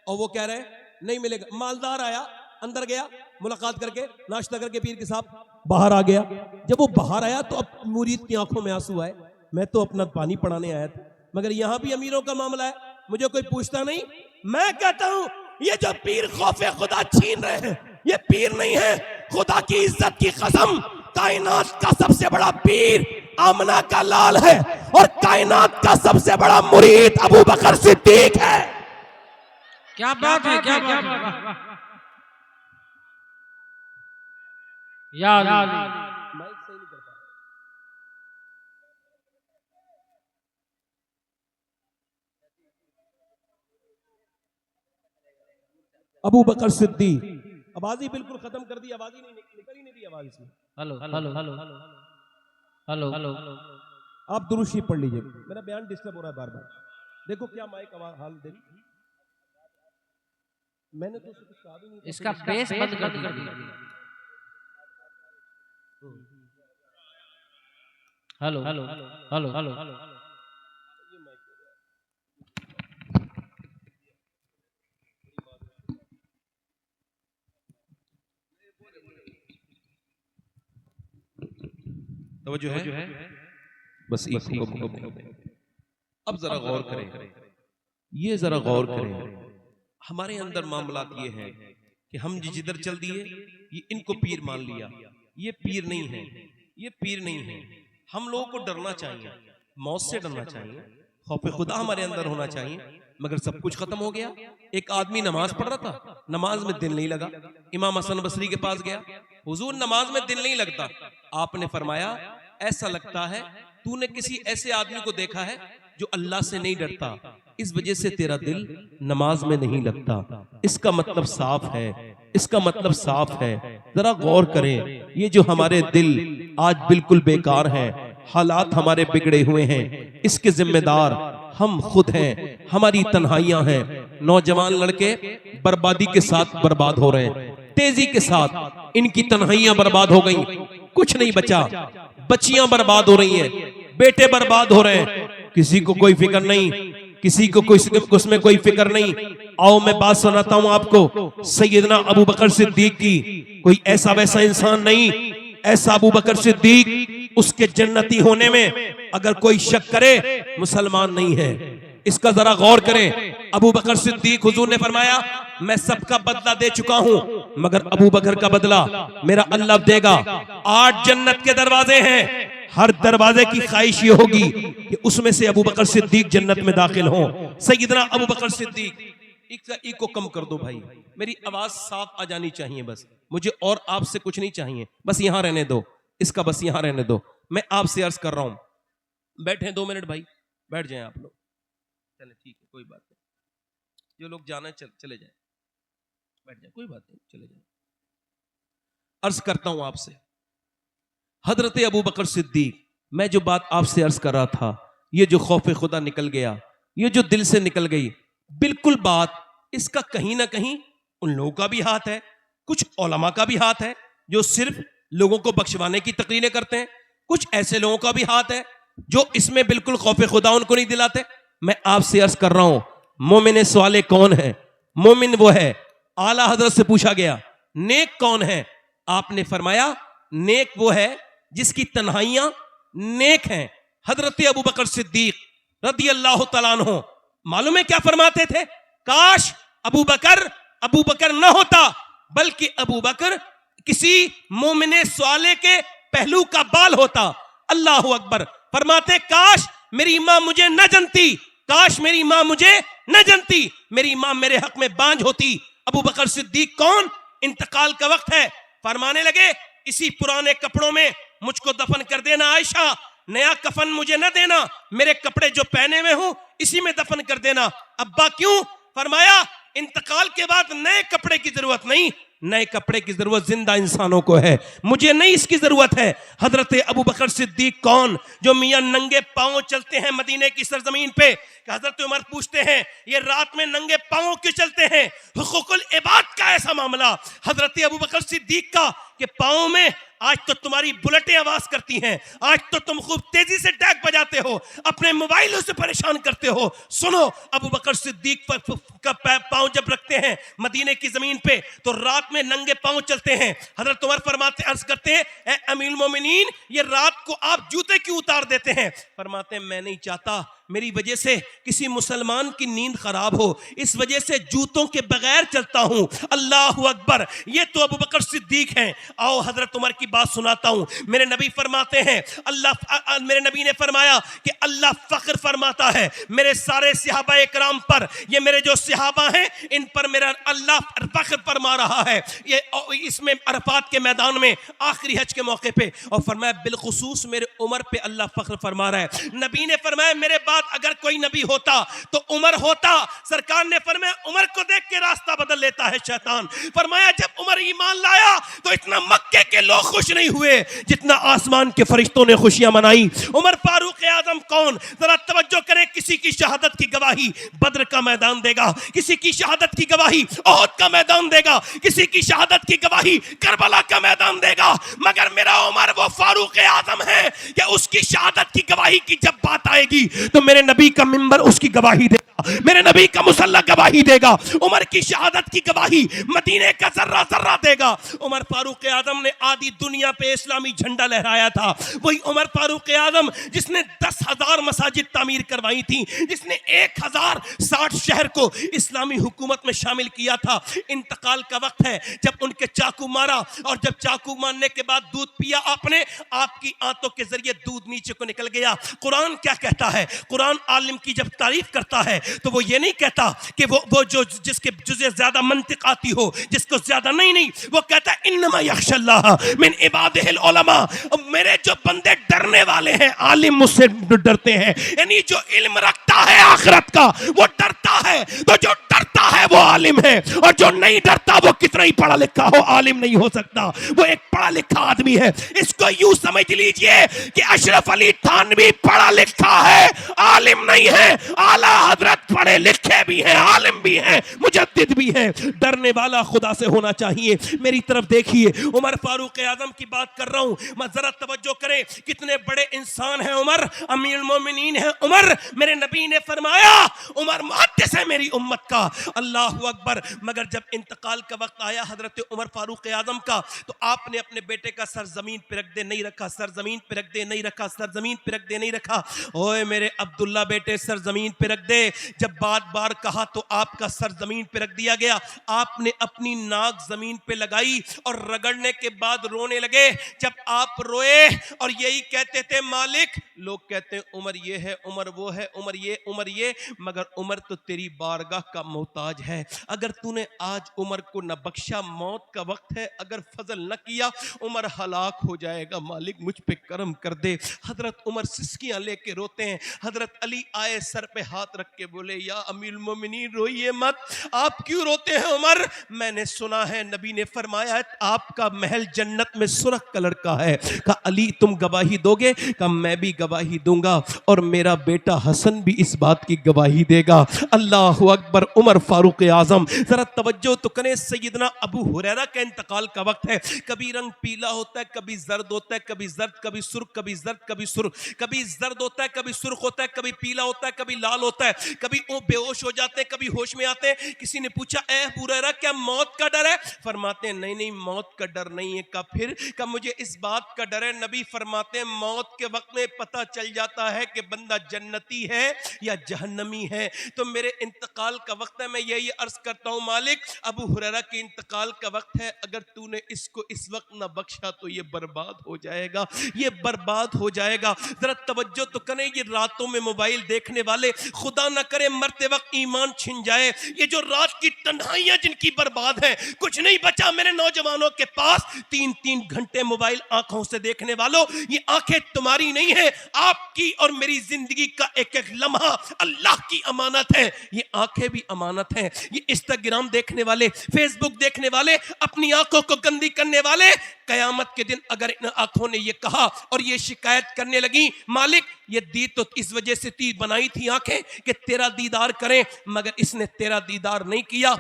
और वो कह रहे हैं नहीं मिलेगा। मालदार आया, अंदर गया, मुलाकात करके नाश्ता करके पीर के साथ बाहर आ गया। जब वो बाहर आया तो अब मुरीद की आंखों में आंसू आए, मैं तो अपना पानी पड़ाने आया था, मगर यहां भी अमीरों का मामला है, मुझे कोई पूछता नहीं। मैं कहता हूं ये जो पीर खौफे खुदा छीन रहे हैं, ये पीर नहीं है, खुदा की इज्जत की कसम, कायनात का सबसे बड़ा पीर आमना का लाल है, और कायनात का सबसे बड़ा मुरीद अबू बकर सिद्दीक है। क्या बात है, क्या बात है, या माइक सही नहीं कर पा रहा। अबू बकर सिद्दीक, आवाज ही बिल्कुल खत्म कर दी, आवाज ही नहीं निकल ही नहीं दी आवाज इसमें। Hello hello hello hello hello, आप दुरूशी पढ़ लीजिए, मेरा बयान डिस्टर्ब हो रहा है बार बार। देखो क्या माइक आवाज हाल देखो, मैंने तो कुछ कहा भी नहीं। इसका बेस बंद कर दीजिए। हेलो हेलो हेलो हेलो, तो जो है बस अब जरा गौर करें, ये जरा गौर करें, हमारे अंदर मामलात ये हैं कि हम जिधर चल दिए, ये इनको पीर मान लिया, ये पीर नहीं है, ये पीर नहीं है। हम लोगों को डरना चाहिए, मौत से डरना चाहिए, खौफ खुदा हमारे अंदर होना चाहिए, मगर सब कुछ खत्म हो गया। एक आदमी नमाज पढ़ रहा था, नमाज में दिल नहीं लगा, इमाम हसन बसरी के पास गया, हुजूर नमाज में दिल नहीं लगता। आपने फरमाया ऐसा लगता है तूने किसी ऐसे आदमी को देखा है जो अल्लाह से नहीं डरता, इस वजह से तेरा दिल नमाज में नहीं लगता। इसका मतलब साफ है, इसका मतलब साफ है। जरा गौर करें, ये जो हमारे दिल आज बिल्कुल बेकार हैं, हालात हमारे बिगड़े हुए हैं, इसके जिम्मेदार हम खुद हैं, हमारी तन्हाइयां हैं। नौजवान लड़के बर्बादी के साथ बर्बाद हो रहे हैं, तेजी के साथ इनकी तन्हाइयां बर्बाद हो गई, कुछ नहीं बचा। बच्चियां बर्बाद हो रही हैं, बेटे बर्बाद हो रहे हैं, किसी को कोई फिक्र नहीं, किसी को कोई उसमें कोई फिक्र नहीं। आओ मैं बात सुनाता हूं आपको सैयदना अबू बकर सिद्दीक की। कोई ऐसा वैसा इंसान नहीं, ऐसा अबू बकर सिद्दीक, उसके जन्नती होने में अगर कोई शक करे मुसलमान नहीं है। इसका जरा गौर करें। अबू बकर सिद्दीक, हुजूर ने फरमाया मैं सबका बदला दे चुका हूं, मगर अबू बकर का बदला मेरा अल्लाह देगा। 8 जन्नत के दरवाजे हैं, हर दरवाजे की ख्वाहिश ये होगी कि उसमें से अबू बकर सिद्दीक जन्नत में दाखिल हो। सैयदना अबू बकर सिद्दीक, इको कम कर दो भाई, मेरी आवाज साफ आ जानी चाहिए बस, मुझे और आपसे कुछ नहीं चाहिए, बस यहां रहने दो, इसका बस यहां रहने दो। मैं आपसे अर्ज कर रहा हूं, बैठे 2 मिनट भाई, बैठ जाएं आप लोग, चले ठीक है, कोई बात नहीं, जो लोग जाना है चले जाए, बैठ जाए, कोई बात नहीं, चले जाए। अर्ज करता हूं आपसे, हजरत अबू बकर सिद्दीक, मैं जो बात आपसे अर्ज कर रहा था, ये जो खौफ खुदा निकल गया, ये जो दिल से निकल गई, बिल्कुल बात इसका कहीं ना कहीं उन लोगों का भी हाथ है, कुछ उलमा का भी हाथ है जो सिर्फ लोगों को बख्शवाने की तकरीरें करते हैं, कुछ ऐसे लोगों का भी हाथ है जो इसमें बिल्कुल खौफ खुदा उनको नहीं दिलाते। मैं आपसे अर्ज कर रहा हूं, मोमिन सवाले कौन है? मोमिन वो है, आला हजरत से पूछा गया नेक कौन है? आपने फरमाया नेक वो है जिसकी तन्हाइयां नेक हैं। हजरत अबू बकर सिद्दीक रदी अल्लाह तआला अन्हु मालूम है क्या फरमाते थे? काश अबू बकर न होता, बल्कि अबू बकर किसी मोमिने स्वाले के पहलू का बाल होता। अल्लाह अकबर। फरमाते काश मेरी मां मुझे न जनती, काश मेरी मां मुझे न जनती, मेरी मां मेरे हक में बांझ होती। अबू बकर सिद्दीक कौन? इंतकाल का वक्त है, फरमाने लगे इसी पुराने कपड़ों में मुझको दफन कर देना आयशा, नया कफन मुझे न देना, मेरे कपड़े जो पहने हुए हूं इसी में दफन कर देना। अब्बा क्यों? फरमाया इंतकाल के बाद नए कपड़े की जरूरत नहीं, नए कपड़े की जरूरत जिंदा इंसानों को है, मुझे नहीं इसकी जरूरत है। हजरत अबू बकर सिद्दीक कौन? जो मियां नंगे पांव चलते हैं मदीने की सरजमीन पे। हजरत उमर पूछते हैं ये रात में नंगे पांव क्यों चलते हैं? हुकूकुल इबाद का ऐसा मामला हजरत अबू बकर सिद्दीक का कि पांव में आज तो तुम्हारी बुलेटें आवाज करती हैं, आज तो तुम खूब तेजी से टैग बजाते हो, अपने मोबाइलों से परेशान करते हो। सुनो, अबू बकर सिद्दीक का पांव जब रखते हैं मदीने की जमीन पे तो रात में नंगे पांव चलते हैं। हजरत उमर फरमाते अर्ज करते हैं ए अमीरुल मोमिनीन, ये रात को आप जूते क्यों उतार देते हैं? फरमाते हैं मैं नहीं चाहता मेरी वजह से किसी मुसलमान की नींद खराब हो, इस वजह से जूतों के बगैर चलता हूं। अल्लाह अकबर। ये तो अबू बकर सिद्दीक हैं। आओ हजरत उमर की बात सुनाता हूं। मेरे नबी फरमाते हैं मेरे नबी ने फरमाया कि अल्लाह फख्र फरमाता है मेरे सारे सहाबा इकराम पर, ये मेरे जो सहाबा हैं इन पर मेरा अल्लाह फख्र फरमा रहा है। ये इसमें अरफात के मैदान में आखिरी हज के मौके पे, और फरमाया बिलखुसूस मेरे उमर पे अल्लाह फख्र फरमा रहा है। नबी ने फरमाया मेरे बाद अगर कोई नबी होता तो उमर होता। सरकार ने फरमाया उमर को देख के रास्ता बदल लेता है शैतान। फरमाया जब उमर ईमान लाया तो इतना मक्के के लोग खुश नहीं हुए जितना आसमान के फरिश्तों ने खुशियां मनाई। उमर फारूक आजम कौन? जरा तवज्जो करें, किसी की शहादत की गवाही बद्र का मैदान देगा, किसी की शहादत की गवाही ओहद का मैदान देगा, किसी की शहादत की गवाही करबला का मैदान देगा, मगर मेरा उमर वो फारूक आजम है कि उसकी शहादत की गवाही की जब बात आएगी तो मेरे नबी का मिंबर उसकी गवाही देगा, मेरे नबी का मुसल्ला गवाही देगा, उमर की शहादत की गवाही मदीने का जर्रा जर्रा देगा। उमर फारूक आजम ने आधी दुनिया पे इस्लामी झंडा लहराया था। वही उमर फारूक आजम जिसने 10,000 मसाजिद तामीर करवाई थी, जिसने 1060 शहर को इस्लामी हुकूमत में शामिल किया था। इंतकाल का वक्त है, जब उनके चाकू मारा और जब चाकू मारने के बाद दूध पिया आपने, आपकी आंतों के जरिए दूध नीचे को निकल गया। कुरान क्या कहता है? कुरान आलिम की जब तारीफ करता है तो वो ये नहीं कहता कि वो जो जिसके जुज़े ज्यादा मंतिक आती हो, जिसको ज्यादा नहीं, वो कहता है इन्नमा यख्शल्लाह मिन इबादिहिल उलमा, मेरे जो बंदे डरने वाले हैं, आलिम मुझसे डरते हैं। यानी जो इल्म रखता है आखिरत का वो डरता है, तो जो डरता है वो आलिम है, और जो नहीं डरता वो कितना ही पढ़ा लिखा हो आलिम नहीं हो सकता, वो एक पढ़ा लिखा आदमी है। इसको यूं समझ लीजिए कि अशरफ अली थानवी पढ़ा लिखा है, आलिम नहीं है। आला हजरत पढ़े लिखे भी हैं, आलिम भी हैं, मुजद्दिद भी हैं। डरने वाला खुदा से होना चाहिए। मेरी तरफ देखिए, उमर फारूक आजम की बात कर रहा हूं, जरा तवज्जो करें, कितने बड़े इंसान हैं उमर, अमीरुल मोमिनीन हैं उमर। मेरे नबी ने फरमाया उमर मुहद्दिस है मेरी उम्मत का, अल्लाहु अकबर। मगर जब इंतकाल का वक्त आया हजरत उमर फारूक आजम का, तो आपने अपने बेटे का सर जमीन पे रख दे नहीं रखा, सर जमीन पे रख दे नहीं रखा, सर जमीन पे रख दे नहीं रखा। ओए मेरे अब्दुल्ला बेटे सर जमीन पे रख दे। जब बार कहा तो आपका सर जमीन पे रख दिया गया। आपने अपनी नाक जमीन पे लगाई और रगड़ने के बाद रोने लगे। जब आप रोए और यही कहते थे मालिक, लोग कहते हैं उमर ये है, उमर वो है, उमर ये, उमर ये, मगर उमर तो तेरी बारगाह का मोहताज है। अगर तूने आज उमर को न बख्शा, मौत का वक्त है, अगर फजल न किया उमर हलाक हो जाएगा, मालिक मुझ पे करम कर दे। हजरत उमर सिसकियां लेके रोते हैं। हजरत अली आए, सर पे हाथ रख के बोले या अमीरुल मोमिनीन रोइए मत। आप क्यों रोते हैं उमर? मैंने सुना है नबी ने फरमाया है आपका महल जन्नत में सुर्ख कलर का है। कहा अली तुम गवाही दोगे? कहा मैं भी गवाही दूंगा और मेरा बेटा हसन भी इस बात की गवाही देगा। अल्लाहु अकबर। उमर फारूक आजम। जरा तवज्जो तो करें, सैयदना अबू हुरैरा का इंतकाल का वक्त है। कभी रंग पीला होता है, कभी जर्द होता है, कभी जर्द, कभी सुर्ख, कभी जर्द, कभी सुर्ख, कभी जर्द होता है, कभी सुर्ख होता है, कभी पीला होता है, कभी लाल होता है, कभी वो बेहोश हो जाते हैं, कभी होश में आते हैं। किसी ने पूछा ए अबू हुरैरा क्या मौत का डर है? फरमाते हैं नहीं नहीं मौत का डर नहीं है। कब फिर? कब मुझे इस बात का डर है। नबी फरमाते हैं मौत के वक्त में पता चल जाता है कि बंदा जन्नती है या जहन्नमी है। तो मेरे इंतकाल का वक्त है, मैं यही अर्ज करता हूं मालिक अबू हुरैरा के इंतकाल का वक्त है, अगर तूने इसको इस वक्त ना बख्शा तो ये बर्बाद हो जाएगा, ये बर्बाद हो जाएगा। जरा तवज्जो तो करें, ये रातों में मोबाइल देखने वाले, खुदा ना करे मरते वक्त ईमान छिन जाए। ये जो रात की तन्हाइयां जिनकी बर्बाद है, कुछ नहीं बचा मेरे नौजवानों के पास। 3-3 घंटे मोबाइल आंखों से देखने वालों, ये आंखें तुम्हारी नहीं है, आपकी और मेरी जिंदगी का एक एक लम्हा अल्लाह की अमानत है। ये आंखें भी अमानत हैं। ये इंस्टाग्राम देखने वाले, फेसबुक देखने वाले, अपनी आंखों को गंदी करने वाले, कयामत के दिन अगर इन आंखों ने ये कहा और ये शिकायत करने लगी मालिक ये दी तो इस वजह से ती बनाई थी आंखें कि तेरा दीदार करें, मगर इसने तेरा दीदार नहीं किया।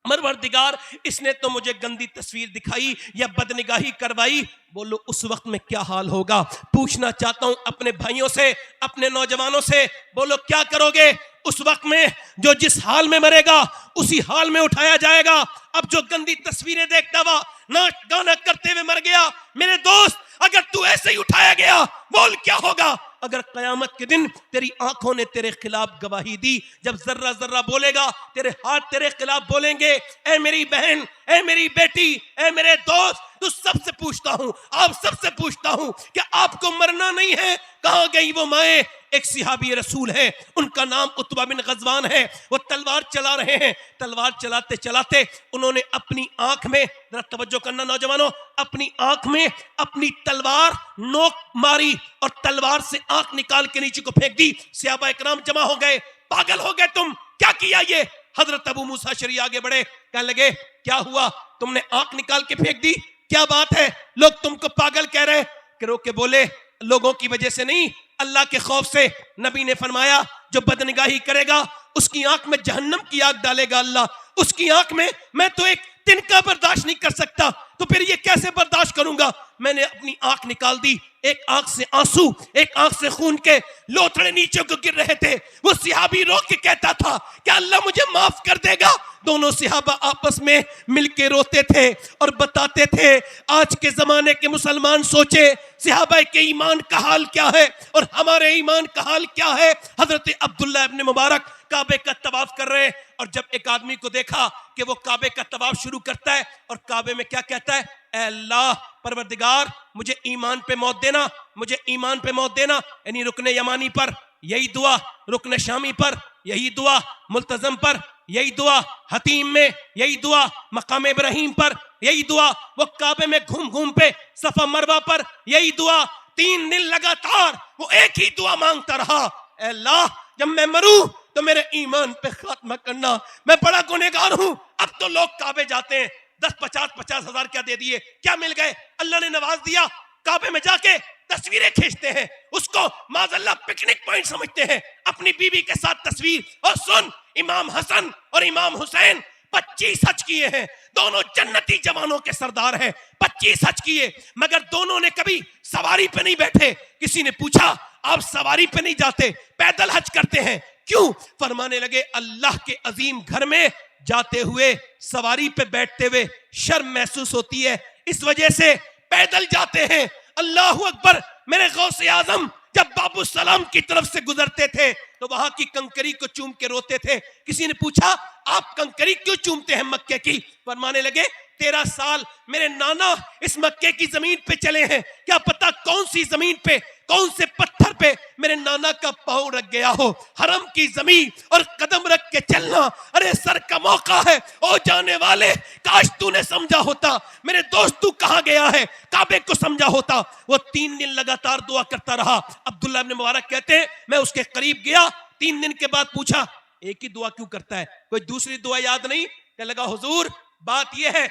परवरदिगार इसने तो मुझे गंदी तस्वीर दिखाई या बदनिगाही करवाई। बोलो उस वक्त में क्या हाल होगा? पूछना चाहता हूं अपने भाइयों से, अपने नौजवानों से, बोलो क्या करोगे उस वक्त में? जो जिस हाल में मरेगा उसी हाल में उठाया जाएगा। अब जो गंदी तस्वीरें देखता हुआ नाच गाना करते हुए मर गया, मेरे दोस्त अगर तू ऐसे ही उठाया गया, बोल क्या होगा? अगर कयामत के दिन तेरी आंखों ने तेरे खिलाफ गवाही दी, जब जर्रा जर्रा बोलेगा तेरे हाथ तेरे खिलाफ बोलेंगे। ए मेरी बहन, ए मेरी बेटी, ए मेरे दोस्त, तो सबसे पूछता हूं, आप सबसे पूछता हूं, क्या आपको मरना नहीं है? कहां गई वो माए? एक सिहाबी रसूल है, उनका नाम उतबा बिन गजवान है। वो तलवार चला रहे हैं, तलवार चलाते चलाते उन्होंने अपनी आंख में, जरा तवज्जो करना नौजवानों, अपनी आंख में अपनी तलवार नोक मारी और तलवार से आंख निकाल के नीचे को फेंक दी। सहाबा इकराम जमा हो गए, पागल हो गए तुम, क्या किया ये? हजरत अबू मूसा अशअरी आगे बढ़े, कहने लगे क्या हुआ, तुमने आंख निकाल के फेंक दी, क्या बात है? लोग तुमको पागल कह रहे हैं। रो के बोले लोगों की वजह से नहीं, अल्लाह के खौफ से। नबी ने फरमाया जो बदनिगाही करेगा उसकी आंख में जहन्नम की आग डालेगा अल्लाह। उसकी आंख में मैं तो एक तिनका बर्दाश्त नहीं कर सकता, तो फिर ये कैसे बर्दाश्त करूंगा? मैंने अपनी आंख निकाल दी, एक आंख से आंसू, एक आंख से खून के लोथड़े नीचे को गिर रहे थे। वो सिहाबी रो के कहता था क्या अल्लाह मुझे माफ कर देगा? दोनों सिहाबा आपस में मिलके रोते थे और बताते थे आज के जमाने के मुसलमान सोचे सिहाबा के ईमान का हाल क्या है और हमारे ईमान का हाल क्या है। हजरत अब्दुल्ला इब्न मुबारक काबे का तवाफ कर रहे हैं और जब एक आदमी को देखा कि वो काबे का तवाफ शुरू करता है और काबे में क्या कहता है, ऐ अल्लाह परवरदिगार मुझे ईमान पे मौत देना, मुझे ईमान पे मौत देना। यानी रुकने यमानी पर यही दुआ, रुकने शामी पर यही दुआ मुल्तजम पर, यही दुआ हतीम में, यही दुआ मकाम इब्राहिम पर, यही दुआ वो काबे में घूम घूम पे सफा मरवा पर, यही दुआ 3 दिन लगातार वो एक ही दुआ मांगता रहा, ऐ अल्लाह जब मैं मरूं तो मेरे ईमान पे खात्मा करना, मैं बड़ा गुनहगार हूं। अब तो लोग काबे जाते हैं 10-50 हजार क्या दे दिए, क्या मिल गए, अल्लाह ने नवाज दिया, काबे में जाके तस्वीरें खींचते हैं, उसको माज़अल्लाह पिकनिक पॉइंट समझते हैं, अपनी बीवी के साथ तस्वीर। और सुन, इमाम हसन और इमाम हुसैन 25 हज किए हैं, दोनों जन्नती जवानों के सरदार हैं, 25 हज किए, मगर दोनों ने कभी सवारी पे नहीं बैठे। किसी ने पूछा आप सवारी पे नहीं जाते, पैदल हज करते हैं क्यों? फरमाने लगे अल्लाह के अजीम घर में जाते हुए सवारी पे बैठते हुए शर्म महसूस होती है, इस वजह से पैदल जाते हैं। अल्लाहू अकबर। मेरे गौसे आजम जब बाबू सलाम की तरफ से गुजरते थे तो वहां की कंकरी को चूम के रोते थे। किसी ने पूछा आप कंकरी क्यों चूमते हैं मक्के की? फरमाने लगे 13 साल मेरे नाना इस मक्के की जमीन पे चले हैं, क्या पता कौन सी जमीन पे, कौन से पत्थर पे मेरे नाना का पांव रख गया हो। हरम की जमीन और कदम रख के चलना, अरे सर का मौका है। ओ जाने वाले, काश तूने समझा होता, मेरे दोस्त तू कहां गया है, काबे को समझा होता। वो 3 दिन लगातार दुआ करता रहा। अब्दुल्लाह इब्न मुबारक कहते हैं मैं उसके करीब गया, 3 दिन के बाद पूछा एक ही दुआ क्यों करता है, कोई दूसरी दुआ याद नहीं? कहने लगा हुजूर बात यह है,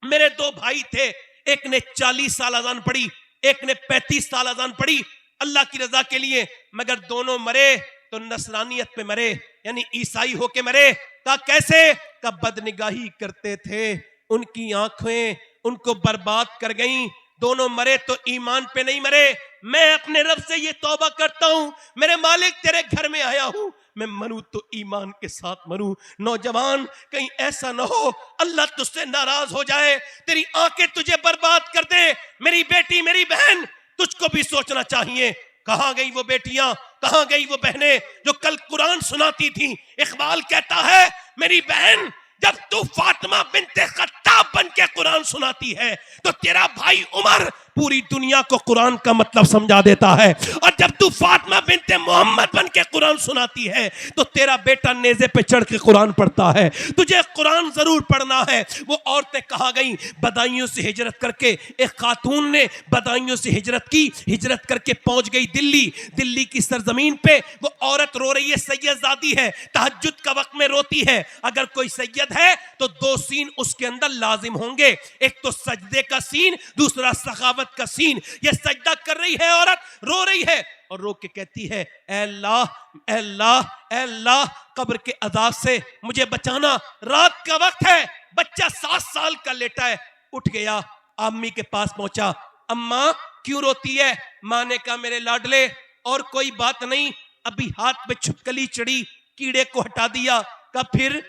मेरे 2 भाई थे, एक ने 40 साल अजान पढ़ी, एक ने 35 साल अजान पढ़ी अल्लाह की रजा के लिए, मगर दोनों मरे तो नसरानियत पे मरे, यानी ईसाई होके मरे। कहा कैसे? का बदनिगाही करते थे, उनकी आंखें उनको बर्बाद कर गईं, दोनों मरे तो ईमान पे नहीं मरे। मैं अपने रब से ये तौबा करता हूं, मेरे मालिक तेरे घर में आया हूं, मैं मरूं तो ईमान के साथ मरूं। नौजवान कहीं ऐसा ना हो अल्लाह तुझसे नाराज हो जाए, तेरी आंखें तुझे बर्बाद कर दे। मेरी बेटी, मेरी बहन, तुझको भी सोचना चाहिए। कहां गई वो बेटियां, कहां गई वो बहनें जो कल कुरान सुनाती थी? इकबाल कहता है मेरी बहन जब तू फातिमा बिनते खत्ताब बन के कुरान सुनाती है तो तेरा भाई उमर पूरी दुनिया को कुरान का मतलब समझा देता है, और जब तू फातिमा बिनते मोहम्मद बन के कुरान सुनाती है तो तेरा बेटा नेज़े पे चढ़ के कुरान पढ़ता है। तुझे कुरान जरूर पढ़ना है। वो औरतें कहाँ गई? बदायूं से हिजरत करके, एक खातून ने बदायूं से हिजरत की, हिजरत करके पहुंच गई दिल्ली। दिल्ली की सरजमीन पे वो औरत रो रही है, सैयदजादी है, तहज्जुद का वक्त में रोती है। अगर कोई सैयद है तो 2 सीन उसके अंदर लाजिम होंगे, एक तो सजदे का सीन, दूसरा सखावत का सीन। ये सजदा कर रही है औरत, रो रही है और रो के कहती है ऐ अल्लाह, ऐ अल्लाह, ऐ अल्लाह, कब्र के अजाब से मुझे बचाना। रात का वक्त है, बच्चा 7 साल का लेटा है, उठ गया, अम्मी के पास पहुंचा। अम्मा क्यों रोती है? मां ने कहा मेरे लाडले और कोई बात नहीं, अभी हाथ में छिपकली चढ़ी, कीड़े को हटा दिया। का फिर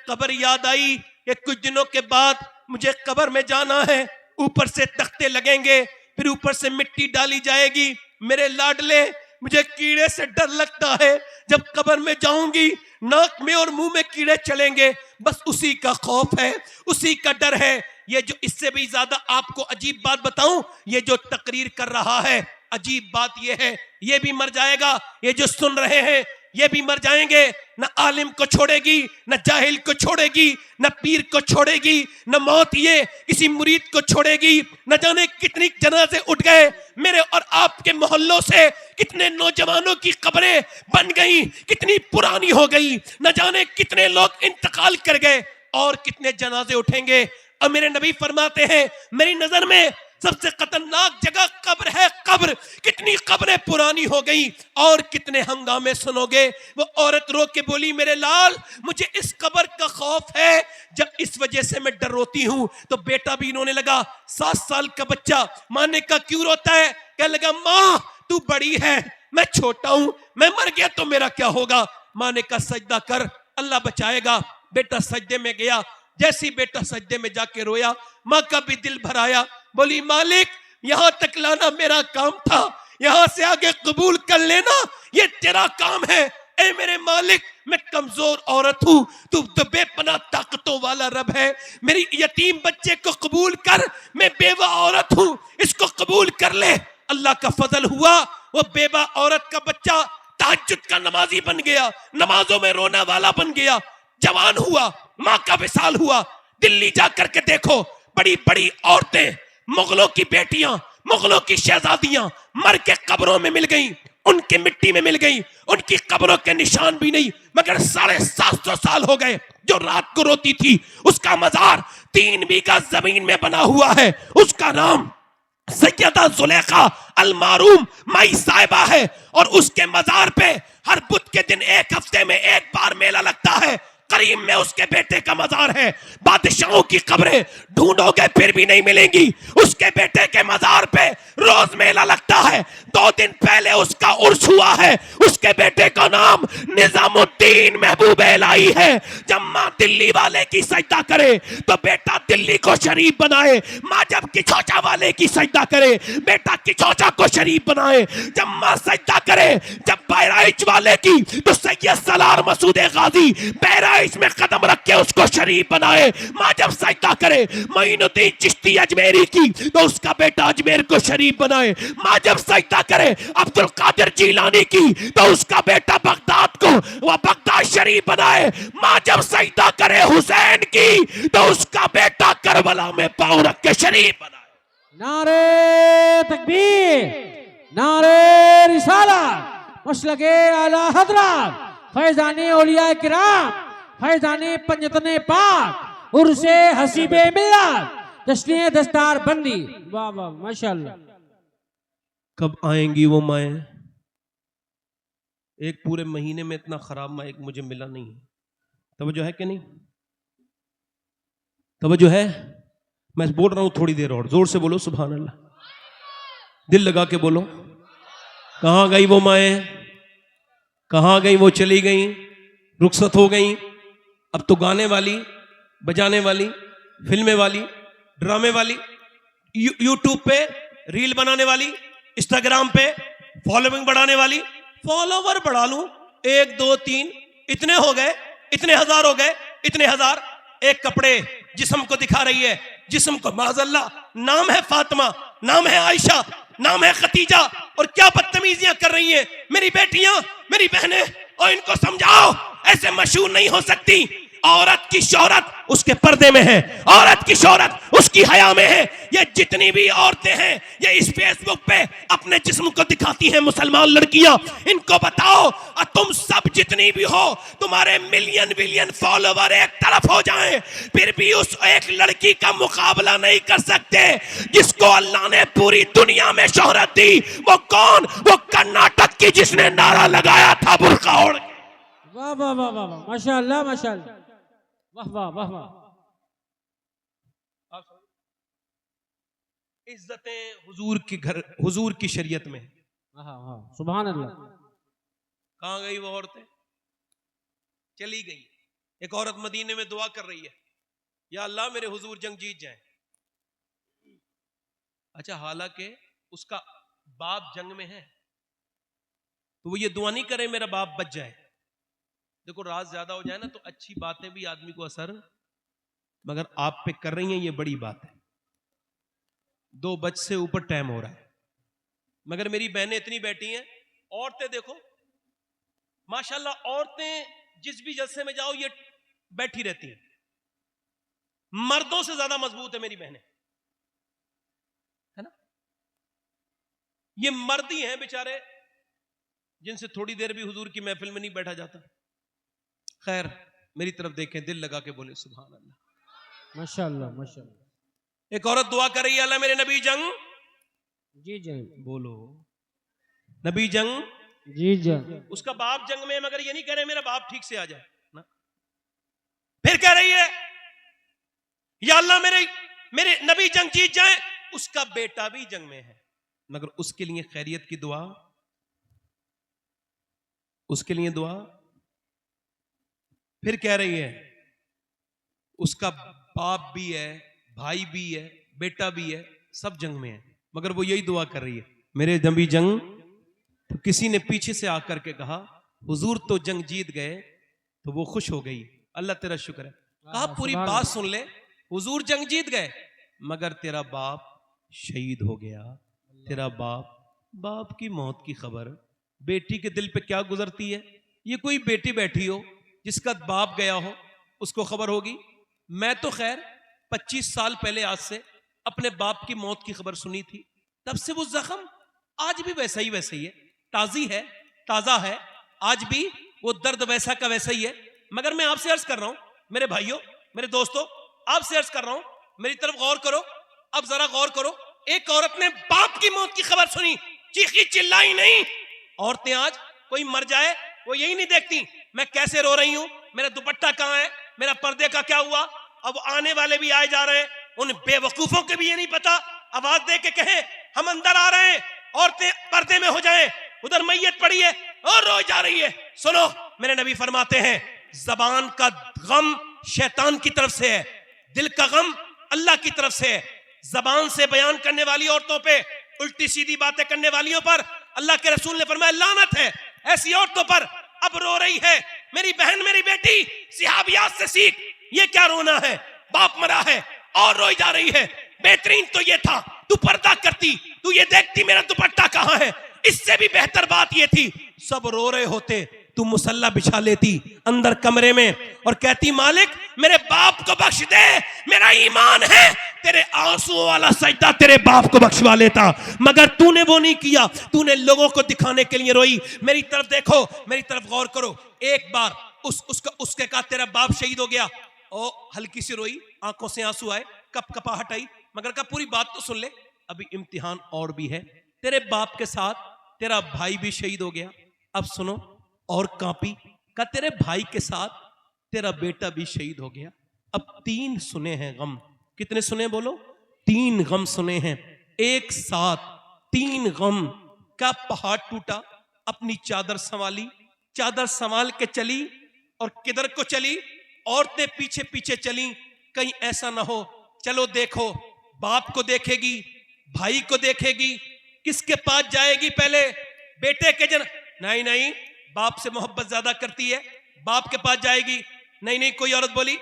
कब्र याद आई कि कुछ दिनों के बाद मुझे कब्र में जाना है, ऊपर से तख्ते लगेंगे, फिर ऊपर से मिट्टी डाली जाएगी। मेरे लाडले मुझे कीड़े से डर लगता है, जब कब्र में जाऊंगी नाक में और मुंह में कीड़े चलेंगे, बस उसी का खौफ है, उसी का डर है। ये जो, इससे भी ज्यादा आपको अजीब बात बताऊं, ये जो तकरीर कर रहा है, अजीब बात ये है ये भी मर जाएगा। ये जो सुन रहे हैं ये भी मर जाएंगे। न आलिम को छोड़ेगी, न जाहिल को छोड़ेगी, न पीर को छोड़ेगी, न मौत ये किसी मुरीद को छोड़ेगी। न जाने कितनी जनाजे उठ गए मेरे और आपके मोहल्लों से, कितने नौजवानों की कब्रें बन गई, कितनी पुरानी हो गई, न जाने कितने लोग इंतकाल कर गए और कितने जनाजे उठेंगे। और मेरे नबी फरमाते हैं मेरी नजर में सबसे खतरनाक जगह कब्र है। कब्र, कितनी कब्रें पुरानी हो गई और कितने हंगामे सुनोगे। वो औरत रो के बोली मेरे लाल मुझे इस कब्र का खौफ है, जब इस वजह से मैं डर रोती हूं। तो बेटा भी इन्होंने लगा, 7 साल का बच्चा, माँ ने कहा क्यों रोता है? कहने लगा माँ तू बड़ी है, मैं छोटा हूं, मैं मर गया तो मेरा क्या होगा? माँ ने कहा सजदा कर, अल्लाह बचाएगा। बेटा सजदे में गया, जैसी बेटा सजदे में जाके रोया, माँ का भी दिल भर आया। बोली मालिक यहां तक लाना मेरा काम था, यहां से आगे कबूल कर लेना ये तेरा काम है। ए मेरे मालिक मैं कमजोर औरत हूं, तू तो बेपनाह ताकतों वाला रब है। मेरी यतीम बच्चे को कबूल कर, मैं बेवा औरत हूं, इसको कबूल कर ले। अल्लाह का फजल हुआ, वो बेवा औरत का बच्चा तहज्जुद का नमाजी बन गया, नमाजों में रोने वाला बन गया, जवान हुआ, मां का विसाल हुआ। दिल्ली जाकर के देखो, बड़ी बड़ी औरतें, मुगलों की बेटियां, मुगलों की शहजादियां मर के कब्रों में मिल गई, उनकी मिट्टी में मिल गई, उनकी कब्रों के निशान भी नहीं। मगर 750 साल हो गए, जो रात को रोती थी उसका मजार 3 बीघा जमीन में बना हुआ है, उसका नाम सैयदा जुलेखा अल मारूम माई साहिबा है। और उसके मजार पे हर बुध के दिन 1 हफ्ते में 1 बार मेला लगता है। करीम में उसके बेटे का मजार है। बादशाहों की कब्रें ढूंढोगे फिर भी नहीं मिलेंगी, उसके बेटे के मजार पे रोज मेला लगता है। 2 दिन पहले उसका उर्स हुआ है, उसके बेटे का नाम निजामुद्दीन महबूब इलाही है। जब माँ दिल्ली वाले की सजदा करे तो बेटा दिल्ली को शरीफ बनाए, माँ जब किचौचा वाले की सजदा करे बेटा किचौचा को शरीफ बनाए। जब माँ सजदा करे जब बहराइच वाले की तो सैयद सलार मसूद गाजी बहराइच में कदम रख के उसको शरीफ बनाए। माँ जब सजदा करे मोइनुद्दीन चिश्ती अजमेरी की तो उसका बेटा अजमेर को शरीफ बनाए। माँ जब सजदा करे अब्दुल कादिर जीलानी की तो उसका बेटा बगदाद को वह बगदाद शरीफ बनाए। माँ जब सजदा करे हुसैन की तो उसका बेटा करबला में पांव रख के शरीफ बनाए। नारे तकबीर, नारे रिसालत, मसलके आला हजरत फैजाने औलिया किराम, फैजाने पंजतने पाक, उर्से हसीबे मिल्लत, जश्ने दस्तार बंदी। वाह वाह माशाअल्लाह। कब आएंगी वो माएँ? एक पूरे महीने में इतना खराब माइक मुझे मिला नहीं है। तवज्जो है कि नहीं? तवज्जो है? मैं बोल रहा हूं थोड़ी देर और जोर से बोलो सुभान अल्लाह, दिल लगा के बोलो। कहां गई वो माएँ? कहां गई वो? चली गई, रुखसत हो गई। अब तो गाने वाली, बजाने वाली, फिल्में वाली, ड्रामे वाली, यूट्यूब पे रील बनाने वाली, इंस्टाग्राम पे फॉलोइंग बढ़ाने वाली। फॉलोवर बढ़ा लूं 1 2 3 इतने हो गए, इतने हजार हो गए, इतने हजार। एक कपड़े जिस्म को दिखा रही है, जिस्म को माज़अल्लाह, नाम है फातिमा, नाम है आयशा, नाम है खतीजा, और क्या बदतमीजियां कर रही हैं मेरी बेटियां, मेरी बहनें। और इनको समझाओ ऐसे मशहूर नहीं हो सकती। औरत की शोहरत उसके पर्दे में है, औरत की शोहरत उसकी हया में है। ये जितनी भी औरतें हैं ये इस फेसबुक पे अपने जिस्म को दिखाती हैं, मुसलमान लड़कियां, इनको बताओ तुम सब जितनी भी हो, तुम्हारे मिलियन बिलियन फॉलोवर एक तरफ हो जाएं, फिर भी उस एक लड़की का मुकाबला नहीं कर सकते जिसको अल्लाह ने पूरी दुनिया में शोहरत दी। वो कौन? वो कर्नाटक की जिसने नारा लगाया था बुर्का ओढ़ के। वाह वाह वाह वाह वाह माशाअल्लाह माशाअल्लाह, वाह वाह वाह वाह। इज्जतें हुजूर के घर, हुजूर की शरीयत में। हाँ हाँ सुभान अल्लाह। कहां गई वो औरतें? चली गई। एक औरत मदीने में दुआ कर रही है, या अल्लाह मेरे हुजूर जंग जीत जाए। अच्छा, हालांकि उसका बाप जंग में है तो वो ये दुआ नहीं करे मेरा बाप बच जाए। देखो राज ज्यादा हो जाए ना तो अच्छी बातें भी आदमी को असर, मगर आप पे कर रही हैं ये बड़ी बात है। 2 बज से ऊपर टाइम हो रहा है, मगर मेरी बहनें इतनी बैठी हैं। औरतें देखो माशाल्लाह, औरतें जिस भी जलसे में जाओ ये बैठी रहती हैं, मर्दों से ज्यादा मजबूत है मेरी बहनें, है ना। ये मर्द ही हैं बेचारे जिनसे थोड़ी देर भी हुजूर की महफिल में नहीं बैठा जाता। खैर मेरी तरफ देखें, दिल लगा के बोले सुभान अल्लाह, माशाअल्लाह माशाअल्लाह। एक औरत दुआ कर रही है, अल्लाह मेरे नबी जंग, जी जी बोलो नबी जंग, जी जी। उसका बाप जंग में, मगर ये नहीं कह रहे मेरा बाप ठीक से आ जाए ना। फिर कह रही है या अल्लाह मेरे नबी जंग जीत जाए, उसका बेटा भी जंग में है, मगर उसके लिए खैरियत की दुआ, उसके लिए दुआ। फिर कह रही है उसका बाप भी है, भाई भी है, बेटा भी है, सब जंग में है, मगर वो यही दुआ कर रही है मेरे नबी जंग। तो किसी ने पीछे से आकर के कहा हुजूर तो जंग जीत गए, तो वो खुश हो गई, अल्लाह तेरा शुक्र है। कहा पूरी बात सुन ले, हुजूर जंग जीत गए मगर तेरा बाप शहीद हो गया, तेरा बाप की मौत की खबर बेटी के दिल पे क्या गुजरती है। ये कोई बेटी बैठी हो जिसका बाप गया हो, उसको खबर होगी। मैं तो खैर 25 साल पहले आज से अपने बाप की मौत की खबर सुनी थी, तब से वो जख्म आज भी वैसा ही है, ताजा है। आज भी वो दर्द वैसा का वैसा ही है। मगर मैं आपसे अर्ज कर रहा हूं, मेरे भाइयों, मेरे दोस्तों, आपसे अर्ज कर रहा हूं, मेरी तरफ गौर करो। अब जरा गौर करो, एक औरत ने बाप की मौत की खबर सुनी, चीखी चिल्लाई नहीं। औरतें आज कोई मर जाए वो यही नहीं देखती मैं कैसे रो रही हूं, मेरा दुपट्टा कहां है, मेरा पर्दे का क्या हुआ। अब आने वाले भी आए जा रहे हैं, उन बेवकूफों के भी ये नहीं पता, आवाज दे के कहें हम अंदर आ रहे हैं, औरतें पर्दे में हो जाएं, उधर मैयत पड़ी है और रो जा रही है। सुनो, मेरे नबी फरमाते हैं जबान का गम शैतान की तरफ से है, दिल का गम अल्लाह की तरफ से है। जबान से बयान करने वाली औरतों पे, उल्टी सीधी बातें करने वालियों पर अल्लाह के रसूल ने फरमाया लानत है। ऐसी औरतों पर अब रो रही है मेरी बहन, मेरी बेटी, सिहाबियात से सीख, ये क्या रोना है, बाप मरा है और रोई जा रही है। बेहतरीन तो ये था तू पर्दा करती, तू ये देखती मेरा दुपट्टा कहां है। इससे भी बेहतर बात ये थी सब रो रहे होते, तू मुसल्ला बिछा लेती अंदर कमरे में और कहती मालिक मेरे बाप को बख्श दे, मेरा ईमान है, तेरे आंसुओं वाला सजदा तेरे बाप को बख्शवा लेता। मगर तूने वो नहीं किया, तूने लोगों को दिखाने के लिए रोई। मेरी तरफ देखो, मेरी तरफ गौर करो। एक बार उसके कहा तेरा बाप शहीद हो गया, ओ हल्की सी रोई, आंखों से आंसू आए, कपाहट आई, मगर कहा पूरी बात तो सुन ले, अभी इम्तिहान और भी है। तेरे बाप के साथ तेरा भाई भी शहीद हो गया, अब सुनो, और कांपी, का तेरे भाई के साथ तेरा बेटा भी शहीद हो गया। अब 3 सुने हैं गम। कितने सुने बोलो? 3 गम सुने हैं एक साथ। 3 गम का पहाड़ टूटा। अपनी चादर संभाली, चादर संभाल के चली, और किधर को चली? औरतें पीछे पीछे चली, कहीं ऐसा ना हो चलो देखो बाप को देखेगी, भाई को देखेगी, किसके पास जाएगी पहले? बेटे के नहीं नहीं, बाप से मोहब्बत ज्यादा करती है, बाप के पास जाएगी। नहीं नहीं, कोई औरत बोली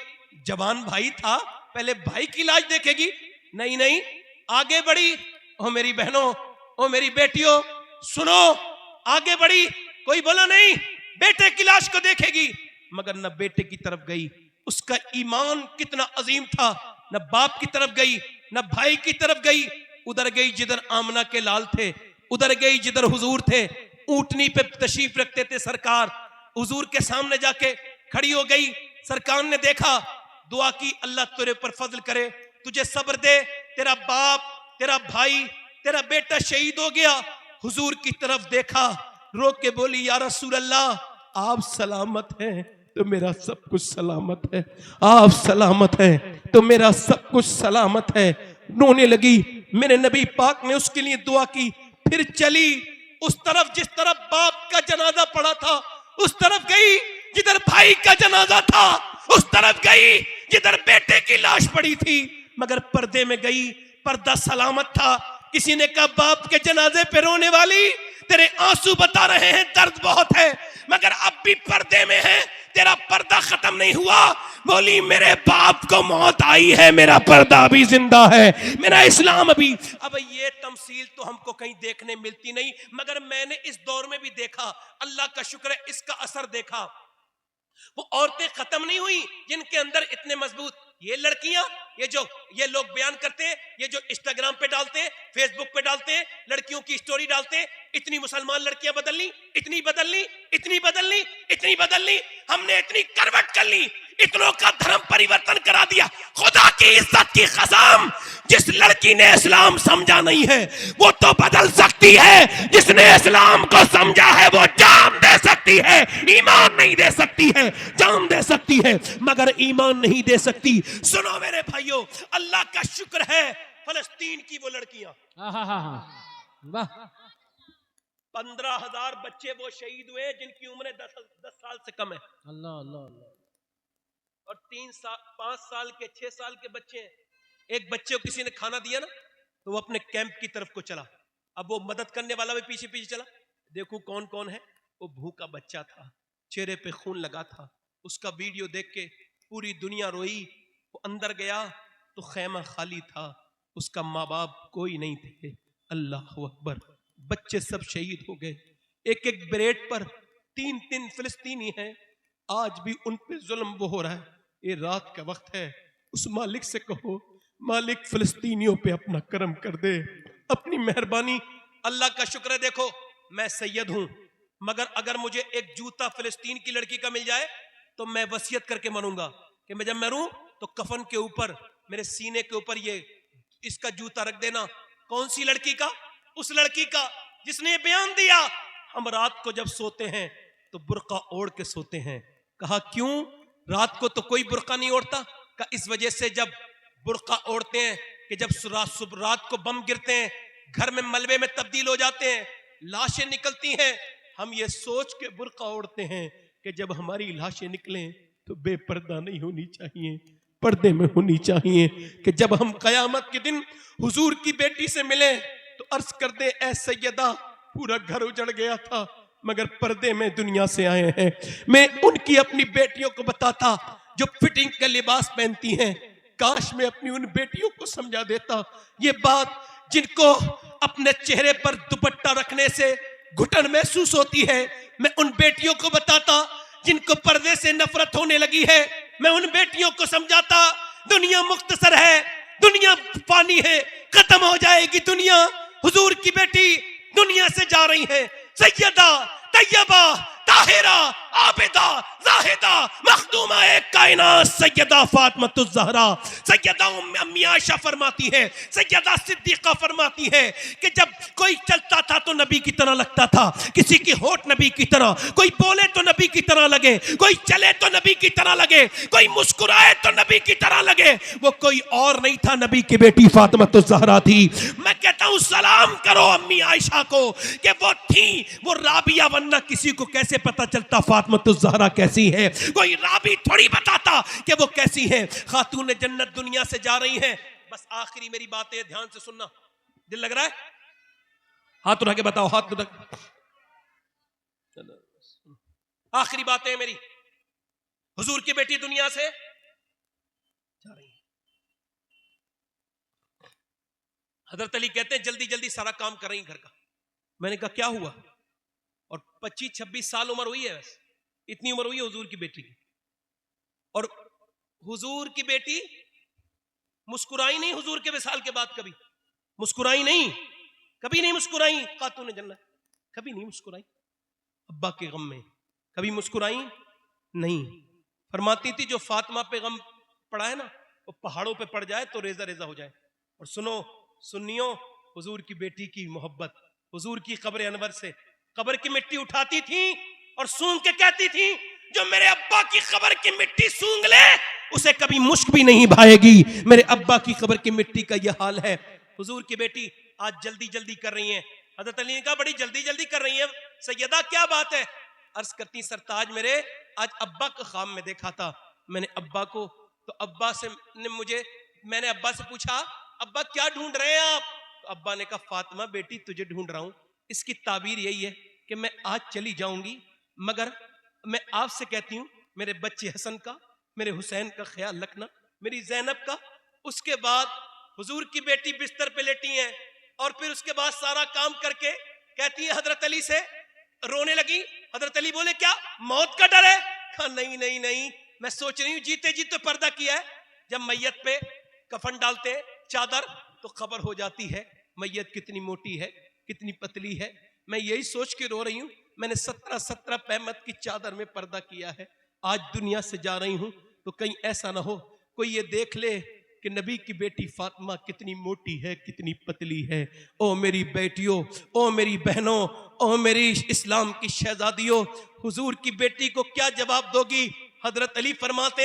जवान भाई था, पहले भाई की लाश देखेगी। नहीं नहीं, आगे बढ़ी, ओ मेरी बहनों, ओ मेरी बेटियों, सुनो, आगे बढ़ी, कोई बोला नहीं बेटे की लाश को देखेगी, मगर न बेटे की तरफ गई, उसका ईमान कितना अजीम था, न बाप की तरफ गई न भाई की तरफ गई। उधर गई जिधर आमना के लाल थे, उधर गई जिधर हुजूर थे, ऊंटनी पे तशरीफ रखते थे सरकार, हुजूर के सामने जाके खड़ी हो गई। सरकार ने देखा, दुआ की अल्लाह तेरे पर फजल करे, तुझे सब्र दे, तेरा बाप, तेरा भाई, तेरा बेटा शहीद हो गया। हुजूर की तरफ देखा, रो के बोली या रसूल अल्लाह आप सलामत हैं तो मेरा सब कुछ सलामत है, आप सलामत हैं तो मेरा सब कुछ सलामत है। रोने लगी, मेरे नबी पाक ने उसके लिए दुआ की, फिर चली उस तरफ जिस तरफ बाप का जनाजा पड़ा था, उस तरफ गई जिधर भाई का जनाजा था, उस तरफ गई जिधर बेटे की लाश पड़ी थी, मगर पर्दे में गई, पर्दा सलामत था। किसी ने कहा बाप के जनाजे पे रोने वाली, तेरे आंसू बता रहे हैं दर्द बहुत है, मगर अब भी पर्दे में है, तेरा पर्दा खत्म नहीं हुआ। बोली मेरे बाप को मौत आई है, मेरा पर्दा भी जिंदा है, मेरा इस्लाम भी। अब ये तमसील तो हमको कहीं देखने मिलती नहीं, मगर मैंने इस दौर में भी देखा, अल्लाह का शुक्र है इसका असर देखा। वो औरतें खत्म नहीं हुई जिनके अंदर इतने मजबूत, ये लड़कियां, ये लोग बयान करते हैं, ये जो इंस्टाग्राम पे डालते हैं, फेसबुक पे डालते हैं, लड़कियों की स्टोरी डालते हैं, इतनी मुसलमान लड़कियां बदल ली, इतनी बदल ली, इतनी बदल ली, इतनी बदल ली, हमने इतनी करवट कर ली, इतनों का धर्म परिवर्तन करा दिया। खुदा की इज्जत की कसम, जिस लड़की ने इस्लाम समझा नहीं है वो तो बदल सकती है, जिसने इस्लाम को समझा है वो जान दे सकती है, ईमान नहीं दे सकती है, जान दे सकती है मगर ईमान नहीं दे सकती। सुनो मेरे भाइयों, अल्लाह का शुक्र है फलस्तीन की वो लड़कियां, 15,000 बच्चे वो शहीद हुए जिनकी उम्र 10 साल से कम है। अल्लाह अल्लाह अल्लाह। और 5 साल के 6 साल के बच्चे हैं। एक बच्चे को किसी ने खाना दिया ना तो वो अपने कैंप की तरफ को चला, अब वो मदद करने वाला भी पीछे पीछे चला, देखो कौन कौन है। वो भूखा बच्चा था, चेहरे पे खून लगा था, उसका वीडियो देख के पूरी दुनिया रोई। वो अंदर गया तो खैमा खाली था, उसका माँ बाप कोई नहीं थे। अल्लाह अकबर, बच्चे सब शहीद हो गए। एक एक ब्रेड पर 3-3 फिलिस्तीनी हैं, आज भी उन पे जुल्म वो हो रहा है। ये रात का वक्त है, उस मालिक से कहो, मालिक फिलिस्तीनियों पे अपना करम कर दे, अपनी मेहरबानी। अल्लाह का शुक्र है, देखो मैं सैयद हूं, मगर अगर मुझे एक जूता फिलिस्तीन की लड़की का मिल जाए तो मैं वसीयत करके मानूंगा कि मैं जब मरूं तो कफन के ऊपर, मेरे सीने के ऊपर ये इसका जूता रख देना। कौन सी लड़की का? उस लड़की का जिसने ये बयान दिया, हम रात को जब सोते हैं तो बुर्का ओढ़ के सोते हैं। कहा क्यों? रात को तो कोई बुर्का नहीं ओढ़ता। का इस वजह से जब बुर्का ओढ़ते हैं कि जब रात को बम गिरते हैं, घर में मलबे में तब्दील हो जाते हैं, लाशें निकलती हैं, हम ये सोच के बुर्का ओढ़ते हैं कि जब हमारी लाशें निकलें तो बेपर्दा नहीं होनी चाहिए, पर्दे में होनी चाहिए, कि जब हम कयामत के दिन हुजूर की बेटी से मिले तो अर्ज कर दे, ऐ सैयदा पूरा घर उजड़ गया था मगर पर्दे में दुनिया से आए हैं। मैं उनकी अपनी बेटियों को बताता जो फिटिंग का लिबास पहनती हैं, काश मैं अपनी उन बेटियों को समझा देता ये बात, जिनको अपने चेहरे पर दुपट्टा रखने से घुटन महसूस होती है। मैं उन बेटियों को बताता जिनको पर्दे से नफरत होने लगी है। मैं उन बेटियों को समझाता दुनिया मुख्तसर है, दुनिया पानी है, खत्म हो जाएगी दुनिया। हुजूर की बेटी दुनिया से जा रही है, सैयदा तैयबा ताहिरा आबिदा जाहिदा मखदूमा एक कायनात सैयदा फातिमा ज़हरा। सैयदा अम्मी आयशा फरमाती है, सैयदा सिद्दीका फरमाती है कि जब कोई चलता था तो नबी की तरह लगता था, किसी की होठ नबी की तरह, कोई बोले तो नबी की तरह लगे, कोई चले तो नबी की तरह लगे, कोई मुस्कुराए तो नबी की तरह लगे। वो कोई और नहीं था, नबी की बेटी फातिमा ज़हरा थी। मैं कहता हूं सलाम करो अम्मी आयशा को कि वो थी, वो राबिया, वरना किसी को कैसे पता चलता फातिमा ज़हरा कैसी है? कोई राबी थोड़ी बताता कि वो कैसी है। खातून जन्नत दुनिया से जा रही हैं। बस आखिरी मेरी बात है, ध्यान से सुनना। दिल लग रहा है? हाथ उठा के बताओ, हाथ उठा। आखिरी बात है मेरी, हुजूर की बेटी दुनिया से जा रही है। हजरत अली कहते हैं जल्दी जल्दी सारा काम कर रही घर का। मैंने कहा क्या हुआ? और 25-26 साल उम्र हुई है, बस इतनी उम्र हुई है हुजूर की बेटी की। और हुजूर की बेटी मुस्कुराई नहीं हुजूर के विसाल के बाद, कभी मुस्कुराई नहीं, कभी नहीं मुस्कुराई। खातून जन्नत कभी नहीं मुस्कुराई, अब्बा के गम में कभी मुस्कुराई नहीं। फरमाती थी जो फातिमा पे गम पड़ा है ना, वो पहाड़ों पे पड़ जाए तो रेजा रेजा हो जाए। और सुनो सुन्नियों, हुजूर की बेटी की मोहब्बत, हुजूर की कब्र अनवर से कब्र की मिट्टी उठाती थी और सूंघ के कहती थी जो मेरे अब्बा की कब्र की मिट्टी सूंघ ले उसे कभी मुश्क भी नहीं भाएगी। मेरे अब्बा की कब्र की मिट्टी का यह हाल है। हुजूर की बेटी आज जल्दी जल्दी कर रही हैं। हजरत अली ने कहा बड़ी जल्दी जल्दी कर रही हैं सैयदा, क्या बात है? अर्ज करती सरताज मेरे आज अब्बा को ख्वाब में देखा था। मैंने अब्बा को, तो अब्बा से मैंने अब्बा से पूछा अब्बा क्या ढूंढ रहे हैं आप? तो अब्बा ने कहा फातिमा बेटी तुझे ढूंढ रहा हूं। इसकी ताबीर यही है कि मैं आज चली जाऊंगी, मगर मैं आपसे कहती हूं मेरे बच्चे हसन का, मेरे हुसैन का ख्याल रखना, मेरी जैनब का। उसके बाद हुजूर की बेटी बिस्तर पे लेटी हैं और फिर उसके बाद सारा काम करके कहती है हजरत अली से, रोने लगी। हजरत अली बोले क्या मौत का डर है? कहा नहीं नहीं नहीं, मैं सोच रही हूं जीते जीते पर्दा किया है। जब मैयत पे कफन डालते हैं चादर तो खबर हो जाती है मैयत कितनी मोटी है कितनी पतली है। मैं यही सोच के रो रही हूं मैंने 17 पैमत की चादर में पर्दा किया है। आज दुनिया से जा रही हूं तो कहीं ऐसा ना हो कोई ये देख ले कि नबी की बेटी फातिमा कितनी मोटी है कितनी पतली है। ओ मेरी बेटियों, ओ मेरी बहनों, ओ मेरी इस्लाम की शहजादियों, हुजूर की बेटी को क्या जवाब दोगी? हजरत अली फरमाते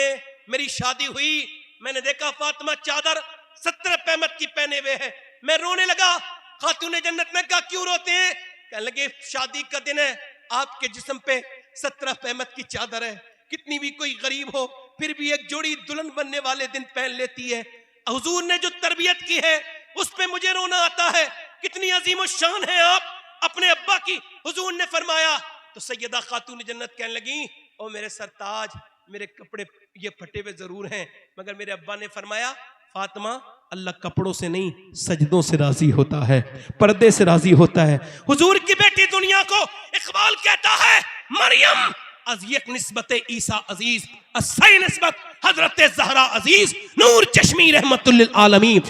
मेरी शादी हुई, मैंने देखा फातिमा चादर 17 पैमत की पहने हुए है। मैं रोने लगा। खातून जन्नत में कहा क्यों रोते हैं? कहने लगे शादी का दिन है, आपके जिस्म पे 17 पैमत की चादर है। कितनी भी कोई गरीब हो फिर भी एक जोड़ी दुल्हन बनने वाले दिन पहन लेती है। हुजूर ने जो तरबियत की है उस पे मुझे रोना आता है। कितनी अजीम शान है आप अपने अब्बा की। हुजूर ने फरमाया तो सैयदा खातून जन्नत कहने लगी ओ मेरे सरताज, मेरे कपड़े ये फटे हुए जरूर हैं, मगर मेरे अब्बा ने फरमाया फातिमा अल्लाह कपड़ों से नहीं सजदों से राजी होता है, पर्दे से राजी होता है। हुजूर की बेटी दुनिया को इकबाल कहता है मरियम अज़ीक निस्बत ईसा अजीज अस्सई निस्बत हजरत ज़हरा अजीज नूर चश्मी रहमतुल लिल आलमीन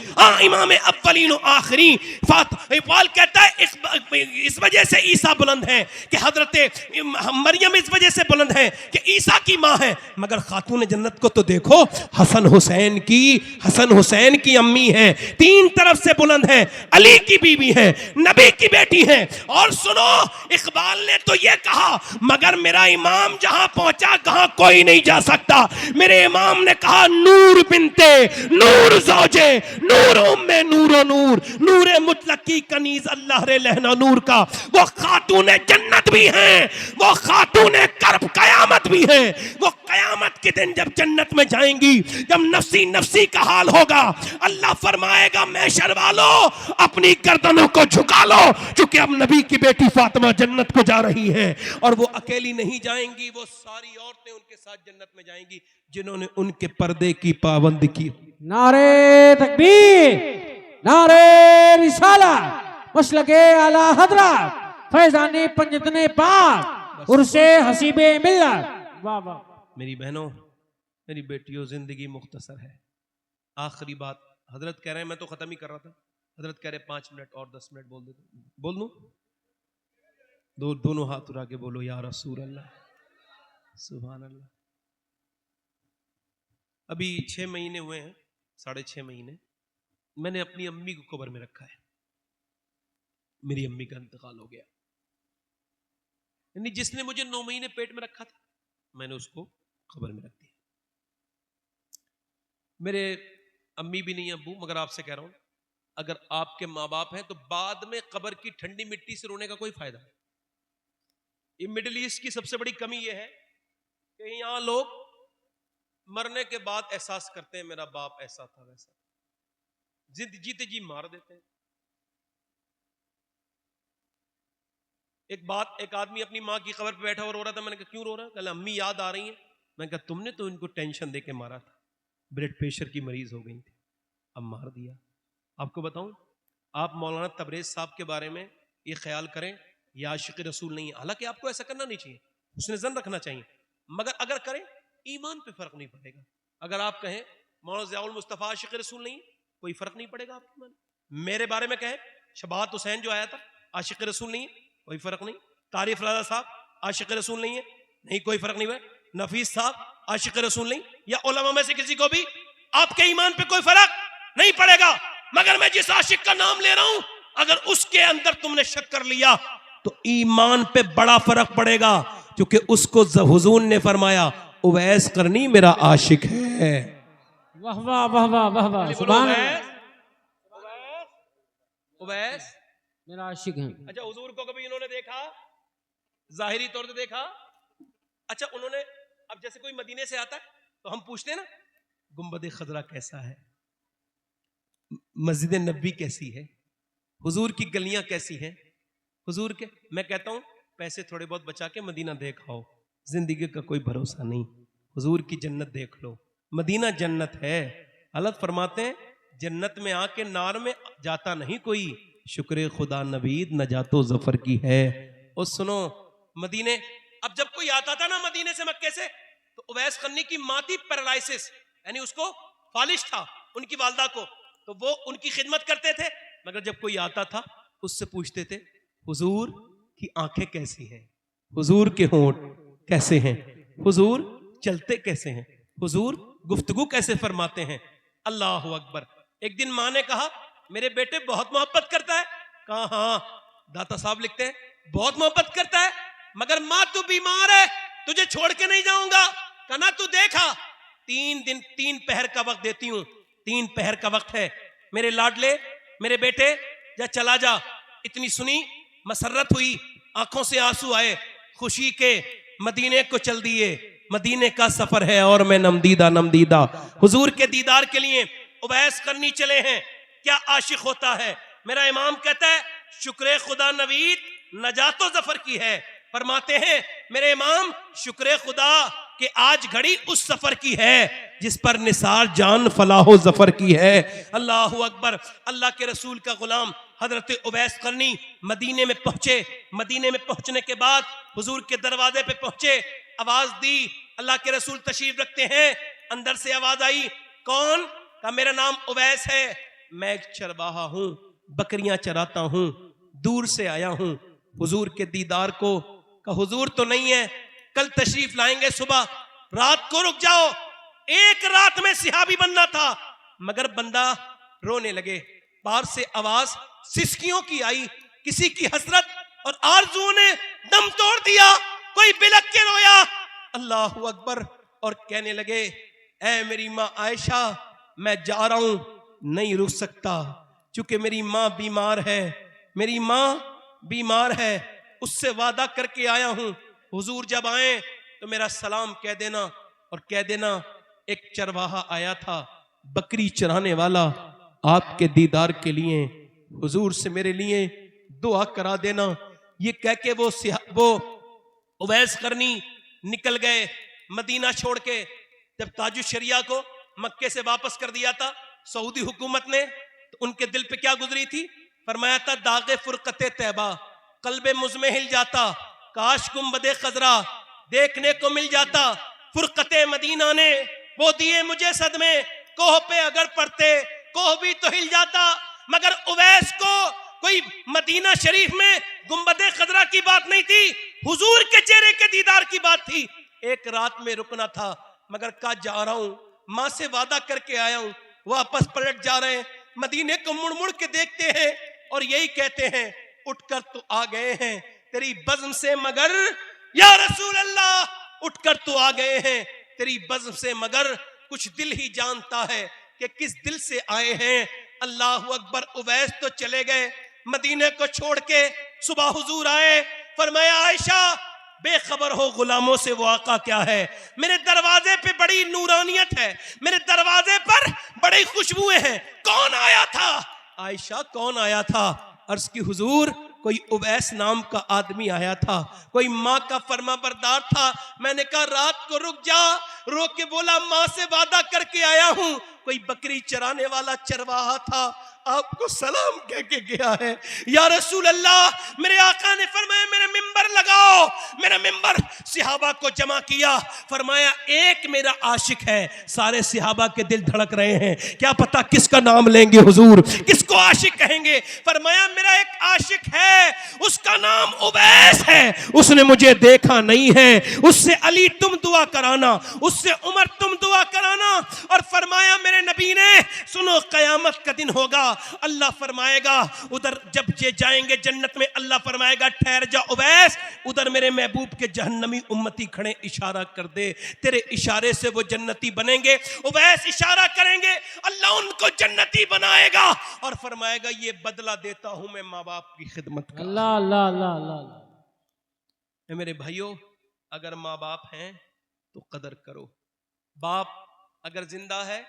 इमाम अव्वलीन व आखिरीन। इकबाल कहता है इस वजह से ईसा बुलंद है कि हजरत मरियम इस वजह से बुलंद है कि ईसा की माँ है, मगर खातून जन्नत को तो देखो, हसन हुसैन की अम्मी है, तीन तरफ से बुलंद है, अली की बीवी है, नबी की बेटी है। और सुनो, इकबाल ने तो ये कहा मगर मेरा इमाम जहां पहुंचा कहां कोई नहीं जा सकता। मेरे इमाम ने कहा नूर बिनते नूर ज़ौजे नूर उम्मे नूर नूर नूर मुतलक की कनीज अल्लाह रे लहना नूर का वो खातून जन्नत भी हैं, वो खातून कर्ब कयामत भी हैं। वो कयामत के दिन जब जन्नत में जाएंगी, जब नफ्सी नफ्सी का हाल होगा, अल्लाह फरमाएगा मैशर वालों अपनी गर्दनों को झुका लो, क्योंकि अब नबी की बेटी फातिमा जन्नत को जा रही है। और वो अकेली नहीं जाएंगी, वो सारी औरतें उनके साथ जन्नत में जाएंगी जिन्होंने उनके पर्दे की पाबंदी की। नारे तकबीर, नारे रिसाला, मसलके आला हजरत फैजाने पंजतने पाक उर्से हसीबे मिल्लत। वाह वाह। मेरी बहनों, मेरी बेटियों, जिंदगी मुख्तसर है। आखिरी बात हजरत कह रहे हैं, मैं तो खत्म ही कर रहा था, हजरत कह रहे 5 मिनट और 10 मिनट बोल देते, बोल दूं? दोनों हाथ उठा के बोलो या रसूल अल्लाह, सुभान अल्लाह। अभी 6 महीने हुए हैं, 6.5 महीने मैंने अपनी अम्मी को कब्र में रखा है। मेरी अम्मी का इंतकाल हो गया, यानी जिसने मुझे 9 महीने पेट में रखा था मैंने उसको कब्र में रख दिया। मेरे अम्मी भी नहीं अब्बू, मगर आपसे कह रहा हूं, अगर आपके माँ बाप हैं तो बाद में कब्र की ठंडी मिट्टी से रोने का कोई फायदा नहीं। ये मिडिल ईस्ट की सबसे बड़ी कमी यह है कि यहां लोग मरने के बाद एहसास करते हैं मेरा बाप ऐसा था वैसा, जिद जीते जी मार देते हैं। एक आदमी अपनी माँ की कब्र पे बैठा और रो रहा था। मैंने कहा क्यों रो रहा है? कहला अम्मी याद आ रही है। मैंने कहा तुमने तो इनको टेंशन देके मारा था, ब्लड प्रेशर की मरीज हो गई थी, अब मार दिया। आपको बताऊं, आप मौलाना तबरेज साहब के बारे में ये ख्याल करें, ये आशिक रसूल नहीं है। हालांकि आपको ऐसा करना नहीं चाहिए, उसने जन रखना चाहिए, मगर अगर करें ईमान पे फर्क नहीं पड़ेगा। अगर आप कहें मौलाना ज़ियाउल मुस्तफ़ा आशिक रसूल नहीं, कोई फर्क नहीं पड़ेगा आपके मन। मेरे बारे में कहें शबात हुसैन जो आया था आशिक रसूल नहीं, कोई फर्क नहीं। तारीफ राजा साहब आशिक रसूल नहीं है, नहीं कोई फर्क नहीं है। नफीस साहब आशिक रसूल नहीं, या उलमा में से किसी को भी आपके ईमान पे कोई फर्क नहीं पड़ेगा। मगर मैं जिस आशिक का नाम ले रहा हूं, अगर उसके अंदर तुमने शक कर लिया तो ईमान पे बड़ा फर्क पड़ेगा, क्योंकि उसको हुजूर ने फरमाया उवैस करनी मेरा आशिक है। वाह वाह वाह वाह वाह वाह, सुभान अल्लाह। उवैस मेरा आशिक है। अच्छा, हुजूर को कभी इन्होंने देखा? जाहिरी तौर पे देखा। अच्छा, उन्होंने, अब जैसे कोई मदीने से आता है तो हम पूछते हैं ना गुंबद खजरा कैसा है, मस्जिद नबी कैसी है, हुजूर की गलियां कैसी हैं, हुजूर के, मैं कहता हूं पैसे थोड़े बहुत बचा के मदीना देख आओ, जिंदगी का कोई भरोसा नहीं। हुजूर की जन्नत देख लो, मदीना जन्नत है। अल्लाह फरमाते हैं जन्नत में आके नार में जाता नहीं कोई, शुक्र खुदा नवीद नजातो जफर की है। और सुनो मदीने, अब जब कोई आता था ना मदीने से मक्के से, तो उवैस करनी की माँ थी पैरालाइसिस, यानी उसको फालिश था उनकी वालदा को, तो वो उनकी खिदमत करते थे। मगर जब कोई आता था उससे पूछते थे हुजूर की आंखें कैसी हैं, हुजूर के होंठ कैसे हैं, हुजूर चलते कैसे हैं, हुजूर गुफ्तगू कैसे फरमाते हैं। अल्लाह अकबर। एक दिन माँ ने कहा मेरे बेटे बहुत मोहब्बत करता है। कहा हाँ, दाता साहब लिखते हैं बहुत मोहब्बत करता है, मगर माँ तू बीमार है, तुझे छोड़ के नहीं जाऊंगा। कहना तू देखा 3 पहर का वक्त देती हूं, 3 पहर का वक्त है, मेरे लाडले मेरे बेटे जा चला जा। इतनी सुनी, मसरत हुई, आंखों से आंसू आए, खुशी के मदीने को चल दिए। मदीने का सफर है और मैं नमदीदा हुजूर के दीदार के लिए उवैस करनी चले हैं। क्या आशिक होता है? मेरा इमाम कहता है शुक्र खुदा नवीद नजातो जफर की है। फरमाते हैं मेरे इमाम शुक्र खुदा कि आज घड़ी उस सफर की है जिस पर निसार जान फलाहो जफर की है। अल्लाह अकबर। अल्लाह के रसूल का गुलाम हजरत उवैस करनी मदीने में पहुंचे। मदीने में पहुंचने के बाद हुजूर के दरवाजे पे पहुंचे, आवाज दी। अल्लाह के रसूल तशरीफ रखते हैं। अंदर से आवाज आई, कौन? का मेरा नाम उवैस है, मैं एक चरवाहा हूं, बकरियां चराता हूं, दूर से आया हूं हुजूर के दीदार को। का हुजूर तो नहीं है, कल तशरीफ लाएंगे सुबह, रात को रुक जाओ। एक रात में सिहाबी बनना था, मगर बंदा रोने लगे। बाहर से आवाज सिसकियों की आई, किसी की हसरत और आरज़ू ने दम तोड़ दिया, कोई बिलक के रोया। अल्लाह अकबर। और कहने लगे, ऐ मेरी माँ आयशा, मैं जा रहा हूं, नहीं रुक सकता, क्योंकि मेरी माँ बीमार है, मेरी माँ बीमार है, उससे वादा करके आया हूं। हुजूर जब आए तो मेरा सलाम कह देना, और कह देना एक चरवाहा आया था, बकरी चराने वाला, आपके दीदार के लिए हुजूर से मेरे लिए दुआ करा देना। ये कह के वो उवैस करनी निकल गए मदीना छोड़ के। जब ताजुश शरिया को मक्के से वापस कर दिया था सऊदी हुकूमत ने, तो उनके दिल पे क्या गुजरी थी? फरमाया था, दागे फुरकते तैबा कल्बे मुझमें हिल जाता, काश गुंबदे खजरा देखने को मिल जाता। फुरकते मदीना ने वो दिए मुझे सदमे, कोह पे अगर पड़ते कोह भी तो हिल जाता। मगर उवैस को कोई मदीना शरीफ में गुंबदे खजरा की बात नहीं थी, हुजूर के चेहरे के दीदार की बात थी। एक रात में रुकना था, मगर कहा जा रहा हूं, मां से वादा करके आया हूं। वापस पलट जा रहे हैं, मदीने को मुड़ मुड़ के देखते हैं और यही कहते हैं, उठकर तो आ गए हैं तेरी बज़्म से, मगर या रसूल अल्लाह उठकर तो आ गए हैं तेरी बज़्म से, मगर कुछ दिल ही जानता है कि किस दिल से आए हैं। अल्लाह अकबर। उवैस तो चले गए मदीने को छोड़ के। सुबह हुजूर आए, फरमाया, आयशा बेखबर हो गुलामों से वो आका क्या है, मेरे दरवाजे पे बड़ी नूरानियत है, मेरे दरवाजे पर बड़ी खुशबुएं हैं, कौन आया था? आयशा कौन आया था? अर्ज की हुजूर, कोई उवैस नाम का आदमी आया था, कोई माँ का फरमा बरदार था। मैंने कहा रात को रुक जा, रो के बोला माँ से वादा करके आया हूं। कोई बकरी चराने वाला चरवाहा था, आपको सलाम कह के गया है। या रसूल अल्लाह, मेरे आका ने फरमाया मेरा मिंबर लगाओ। मेरा मिंबर सिहाबा को जमा किया, फरमाया एक मेरा आशिक है। सारे सिहाबा के दिल धड़क रहे हैं, क्या पता किसका नाम लेंगे हुजूर, किसको आशिक कहेंगे। फरमाया मेरा एक आशिक है, उसका नाम उवैस है, उसने मुझे देखा नहीं है, उससे अली तुम दुआ कराना, उससे उमर तुम दुआ कराना। और फरमाया मेरे नबी ने, सुनो कयामत का दिन होगा, अल्लाह फरमाएगा उधर जब ये जाएंगे जन्नत में, अल्लाह फरमाएगा ठहर जा उवैस, उधर मेरे महबूब के जहन्नमी उम्मती खड़े, इशारा कर दे, तेरे इशारे से वो जन्नती बनेंगे। उवैस इशारा करेंगे, अल्लाह उनको जन्नती बनाएगा और फरमाएगा ये बदला देता हूं मैं माँ बाप की खिदमत का। अल्लाह अल्लाह अल्लाह अल्लाह। मेरे भाइयों, अगर माँ बाप हैं तो कदर करो। बाप अगर जिंदा है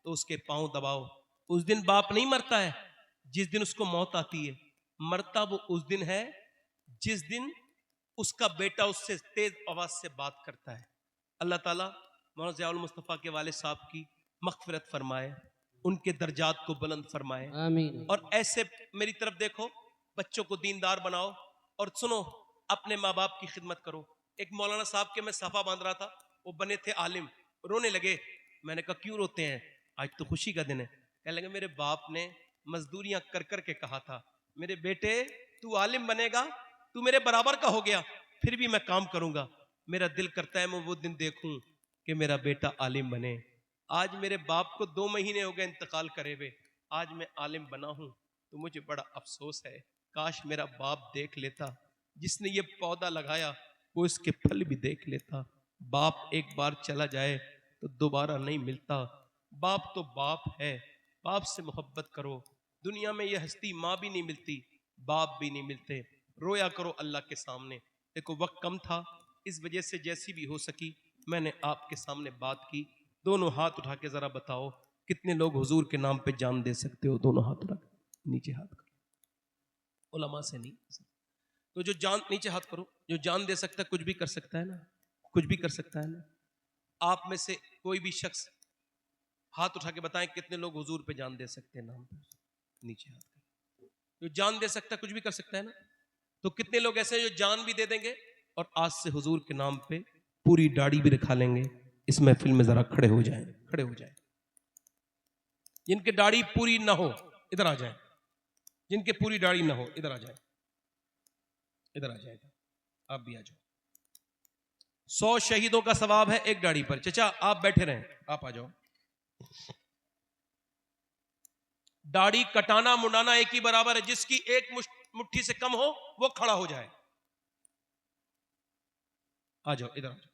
तो उसके पांव दबाओ। उस दिन बाप नहीं मरता है जिस दिन उसको मौत आती है, मरता वो उस दिन है जिस दिन उसका बेटा उससे तेज आवाज से बात करता है। अल्लाह ताला मौलाना ज़ियाउल मुस्तफ़ा के वाले साहब की मग़फ़िरत फरमाए, उनके दर्जात को बुलंद फरमाए। आमीन। और ऐसे मेरी तरफ देखो, बच्चों को दीनदार बनाओ और सुनो, अपने माँ बाप की खिदमत करो। एक मौलाना साहब के मैं सफ़ा बांध रहा था, वो बने थे आलिम, रोने लगे। मैंने कहा क्यों रोते हैं, आज तो खुशी का दिन है। कहने लगे मेरे बाप ने मजदूरियां कर कर के कहा था, मेरे बेटे तू आलिम बनेगा, तू मेरे बराबर का हो गया, फिर भी मैं काम करूंगा। मेरा दिल करता है मैं वो दिन देखूं कि मेरा बेटा आलिम बने। आज मेरे बाप को 2 महीने हो गए इंतकाल करे हुए, आज मैं आलिम बना हूं तो मुझे बड़ा अफसोस है, काश मेरा बाप देख लेता, जिसने ये पौधा लगाया वो इसके फल भी देख लेता। बाप एक बार चला जाए तो दोबारा नहीं मिलता। बाप तो बाप है, बाप से मोहब्बत करो। दुनिया में ये हस्ती माँ भी नहीं मिलती, बाप भी नहीं मिलते। रोया करो अल्लाह के सामने। देखो वक्त कम था, इस वजह से जैसी भी हो सकी मैंने आपके सामने बात की। दोनों हाथ उठा के जरा बताओ कितने लोग हुजूर के नाम पे जान दे सकते हो? दोनों हाथ उठा के नीचे हाथ करो, उलमा से नहीं। तो जो जान नीचे हाथ करो, जो जान दे सकता है कुछ भी कर सकता है ना, कुछ भी कर सकता है ना। आप में से कोई भी शख्स हाथ उठा के बताएं कितने लोग हुजूर पे जान दे सकते हैं नाम पे? नीचे हाथ करें। जो जान दे सकता है कुछ भी कर सकता है ना, तो कितने लोग ऐसे हैं जो जान भी दे देंगे और आज से हुजूर के नाम पे पूरी दाढ़ी भी रखा लेंगे? इस महफिल में जरा खड़े हो जाएं, खड़े हो जाएं। जिनके दाढ़ी पूरी ना हो इधर आ जाए, जिनके पूरी दाढ़ी ना हो इधर आ जाए, इधर आ जाएगा। आप भी आ जाओ। 100 शहीदों का सवाब है एक दाढ़ी पर। चचा आप बैठे रहें, आप आ जाओ। दाढ़ी कटाना मुंडाना एक ही बराबर है। जिसकी एक मुट्ठी से कम हो वो खड़ा हो जाए। आ जाओ, इधर आ जाओ।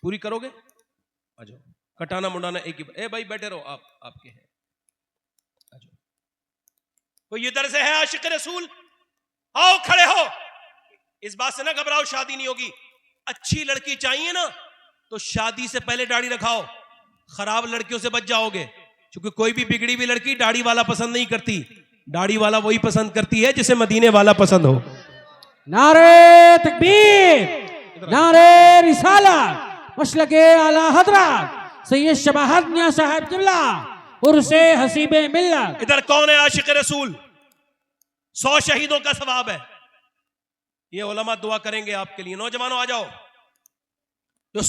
पूरी करोगे? आ जाओ। कटाना मुंडाना एक ही। ए भाई बैठे रहो, आप आपके हैं। आ जाओ। कोई इधर से है आशिक रसूल? आओ खड़े हो। इस बात से ना घबराओ, शादी नहीं होगी। अच्छी लड़की चाहिए ना तो शादी से पहले दाढ़ी रखाओ, खराब लड़कियों से बच जाओगे। क्योंकि कोई भी बिगड़ी हुई लड़की दाढ़ी वाला पसंद नहीं करती, दाढ़ी वाला वही पसंद करती है जिसे मदीने वाला पसंद हो। नारे तकबीर, नारे रिसालत, मसलके आला हजरत सैयद शबाहत मियां साहब किबला उर्से हसीबे मिल्लत। इधर कौन है आशिक रसूल? 100 शहीदों का सवाब है। ये उलमा दुआ करेंगे आपके लिए। नौजवानों आ जाओ। जो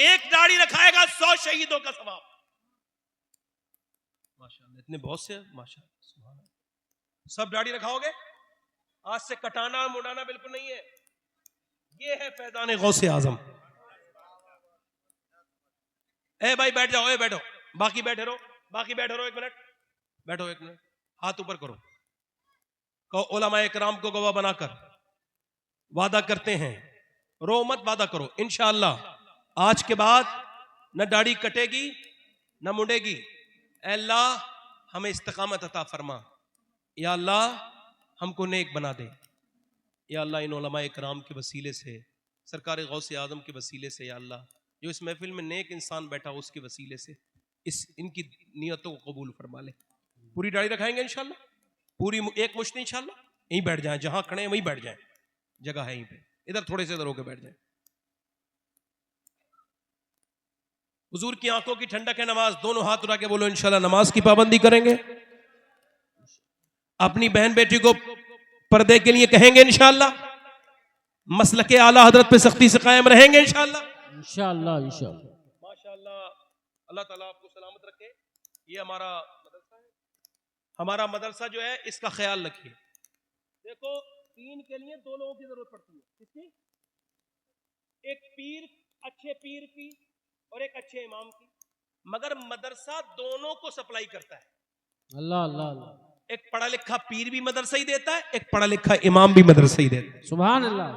एक दाढ़ी रखाएगा 100 शहीदों का सवाब। माशाअल्लाह, इतने बहुत से माशाअल्लाह, सुभान अल्लाह। सब दाढ़ी रखाओगे? आज से कटाना मुड़ाना बिल्कुल नहीं है। ये है फैजान गौसे आजम। ए भाई बैठ जाओ, ए बैठो, बाकी बैठे रहो, बाकी बैठे रहो। 1 मिनट बैठो, 1 मिनट हाथ ऊपर करो। कहो उलमाए किराम को गवाह बनाकर वादा करते हैं, रो मत, वादा करो इंशाअल्लाह आज के बाद न दाढ़ी कटेगी न मुड़ेगी। ऐ अल्लाह हमें इस्तिकामत अता फरमा, या अल्लाह हमको नेक बना दे, या अल्लाह इन उलमाए किराम के वसीले से, सरकार गौसे आजम के वसीले से, या अल्लाह जो इस महफिल में नेक इंसान बैठा हो उसके वसीले से इनकी नियतों को कबूल फरमा ले। पूरी दाढ़ी रखाएंगे इंशाअल्लाह, पूरी एक मुश्त इंशाअल्लाह। यहीं बैठ जाएं, जहां खड़े हैं वहीं बैठ जाएं, जगह है यहीं पे। इधर थोड़े से इधर होकर बैठ जाएं। हुजूर की आंखों की ठंडक है नमाज। दोनों हाथ उठा के बोलो इंशाअल्लाह नमाज की पाबंदी करेंगे। अपनी बहन बेटी को पर्दे के लिए कहेंगे इंशाअल्लाह। मसलके आला हजरत पे सख्ती से कायम रहेंगे इंशाअल्लाह। इंशाअल्लाह इंशाअल्लाह। माशाअल्लाह, अल्लाह ताला आपको सलामत रखे। ये हमारा मदरसा है। हमारा मदरसा जो है इसका ख्याल रखिए। देखो दीन के लिए 2 लोगों की जरूरत पड़ती है। किसकी? एक पीर, अच्छे पीर की, और एक अच्छे इमाम की। मगर मदरसा दोनों को सप्लाई करता है। अल्लाह अल्लाह अल्लाह। एक पढ़ा लिखा पीर भी मदरसा ही देता है, एक पढ़ा लिखा इमाम भी मदरसा ही देता है। सुभान अल्लाह।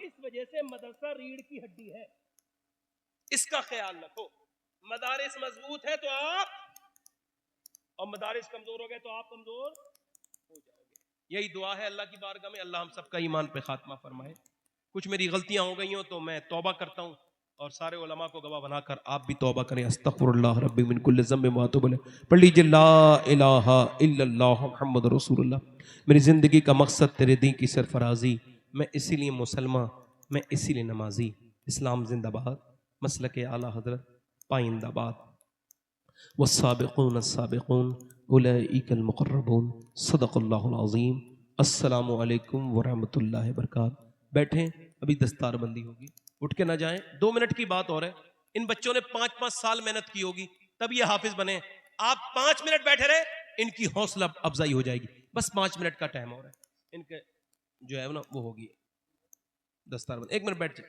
इस वजह से मदरसा रीढ़ की हड्डी है, इसका ख्याल रखो। मदारिस मजबूत है तो आप, और मदारिस कमजोर हो गए तो आप कमजोर हो जाओगे। यही दुआ है अल्लाह की बारगाह में, अल्लाह हम सबका ईमान पे खात्मा फरमाए। कुछ मेरी गलतियां हो गई हो तो मैं तौबा करता हूँ, और सारे उलमा को गवाह बनाकर आप भी तौबा करें। अस्तगफिरुल्लाह रब्बी मिन कुल्लि ज़ंबिन व अतूबु इलैह। पढ़ लीजिए ला इलाहा इल्लल्लाह मुहम्मद रसूलुल्लाह। मेरी ज़िंदगी का मकसद तेरे दीन की सरफराजी, मैं इसीलिए मुसलमान, मैं इसीलिए नमाजी। इस्लाम जिंदाबाद, मसलके आला हजरत पाइंदाबाद। वस्साबिक़ून अस्साबिक़ून उलाइकल मुक़र्रबून। सदक़ल्लाहुल अज़ीम। अस्सलामु अलैकुम व रहमतुल्लाहि व बरकातहू। बैठें, अभी दस्तारबंदी होगी, उठ के ना जाएं। 2 मिनट की बात और है। इन बच्चों ने 5-5 साल मेहनत की होगी तब ये हाफिज बने। आप 5 मिनट बैठे रहे, इनकी हौसला अफजाई हो जाएगी। बस 5 मिनट का टाइम हो रहा है, इनके जो है ना वो होगी दस्तारबंदी। 1 मिनट बैठ जाए।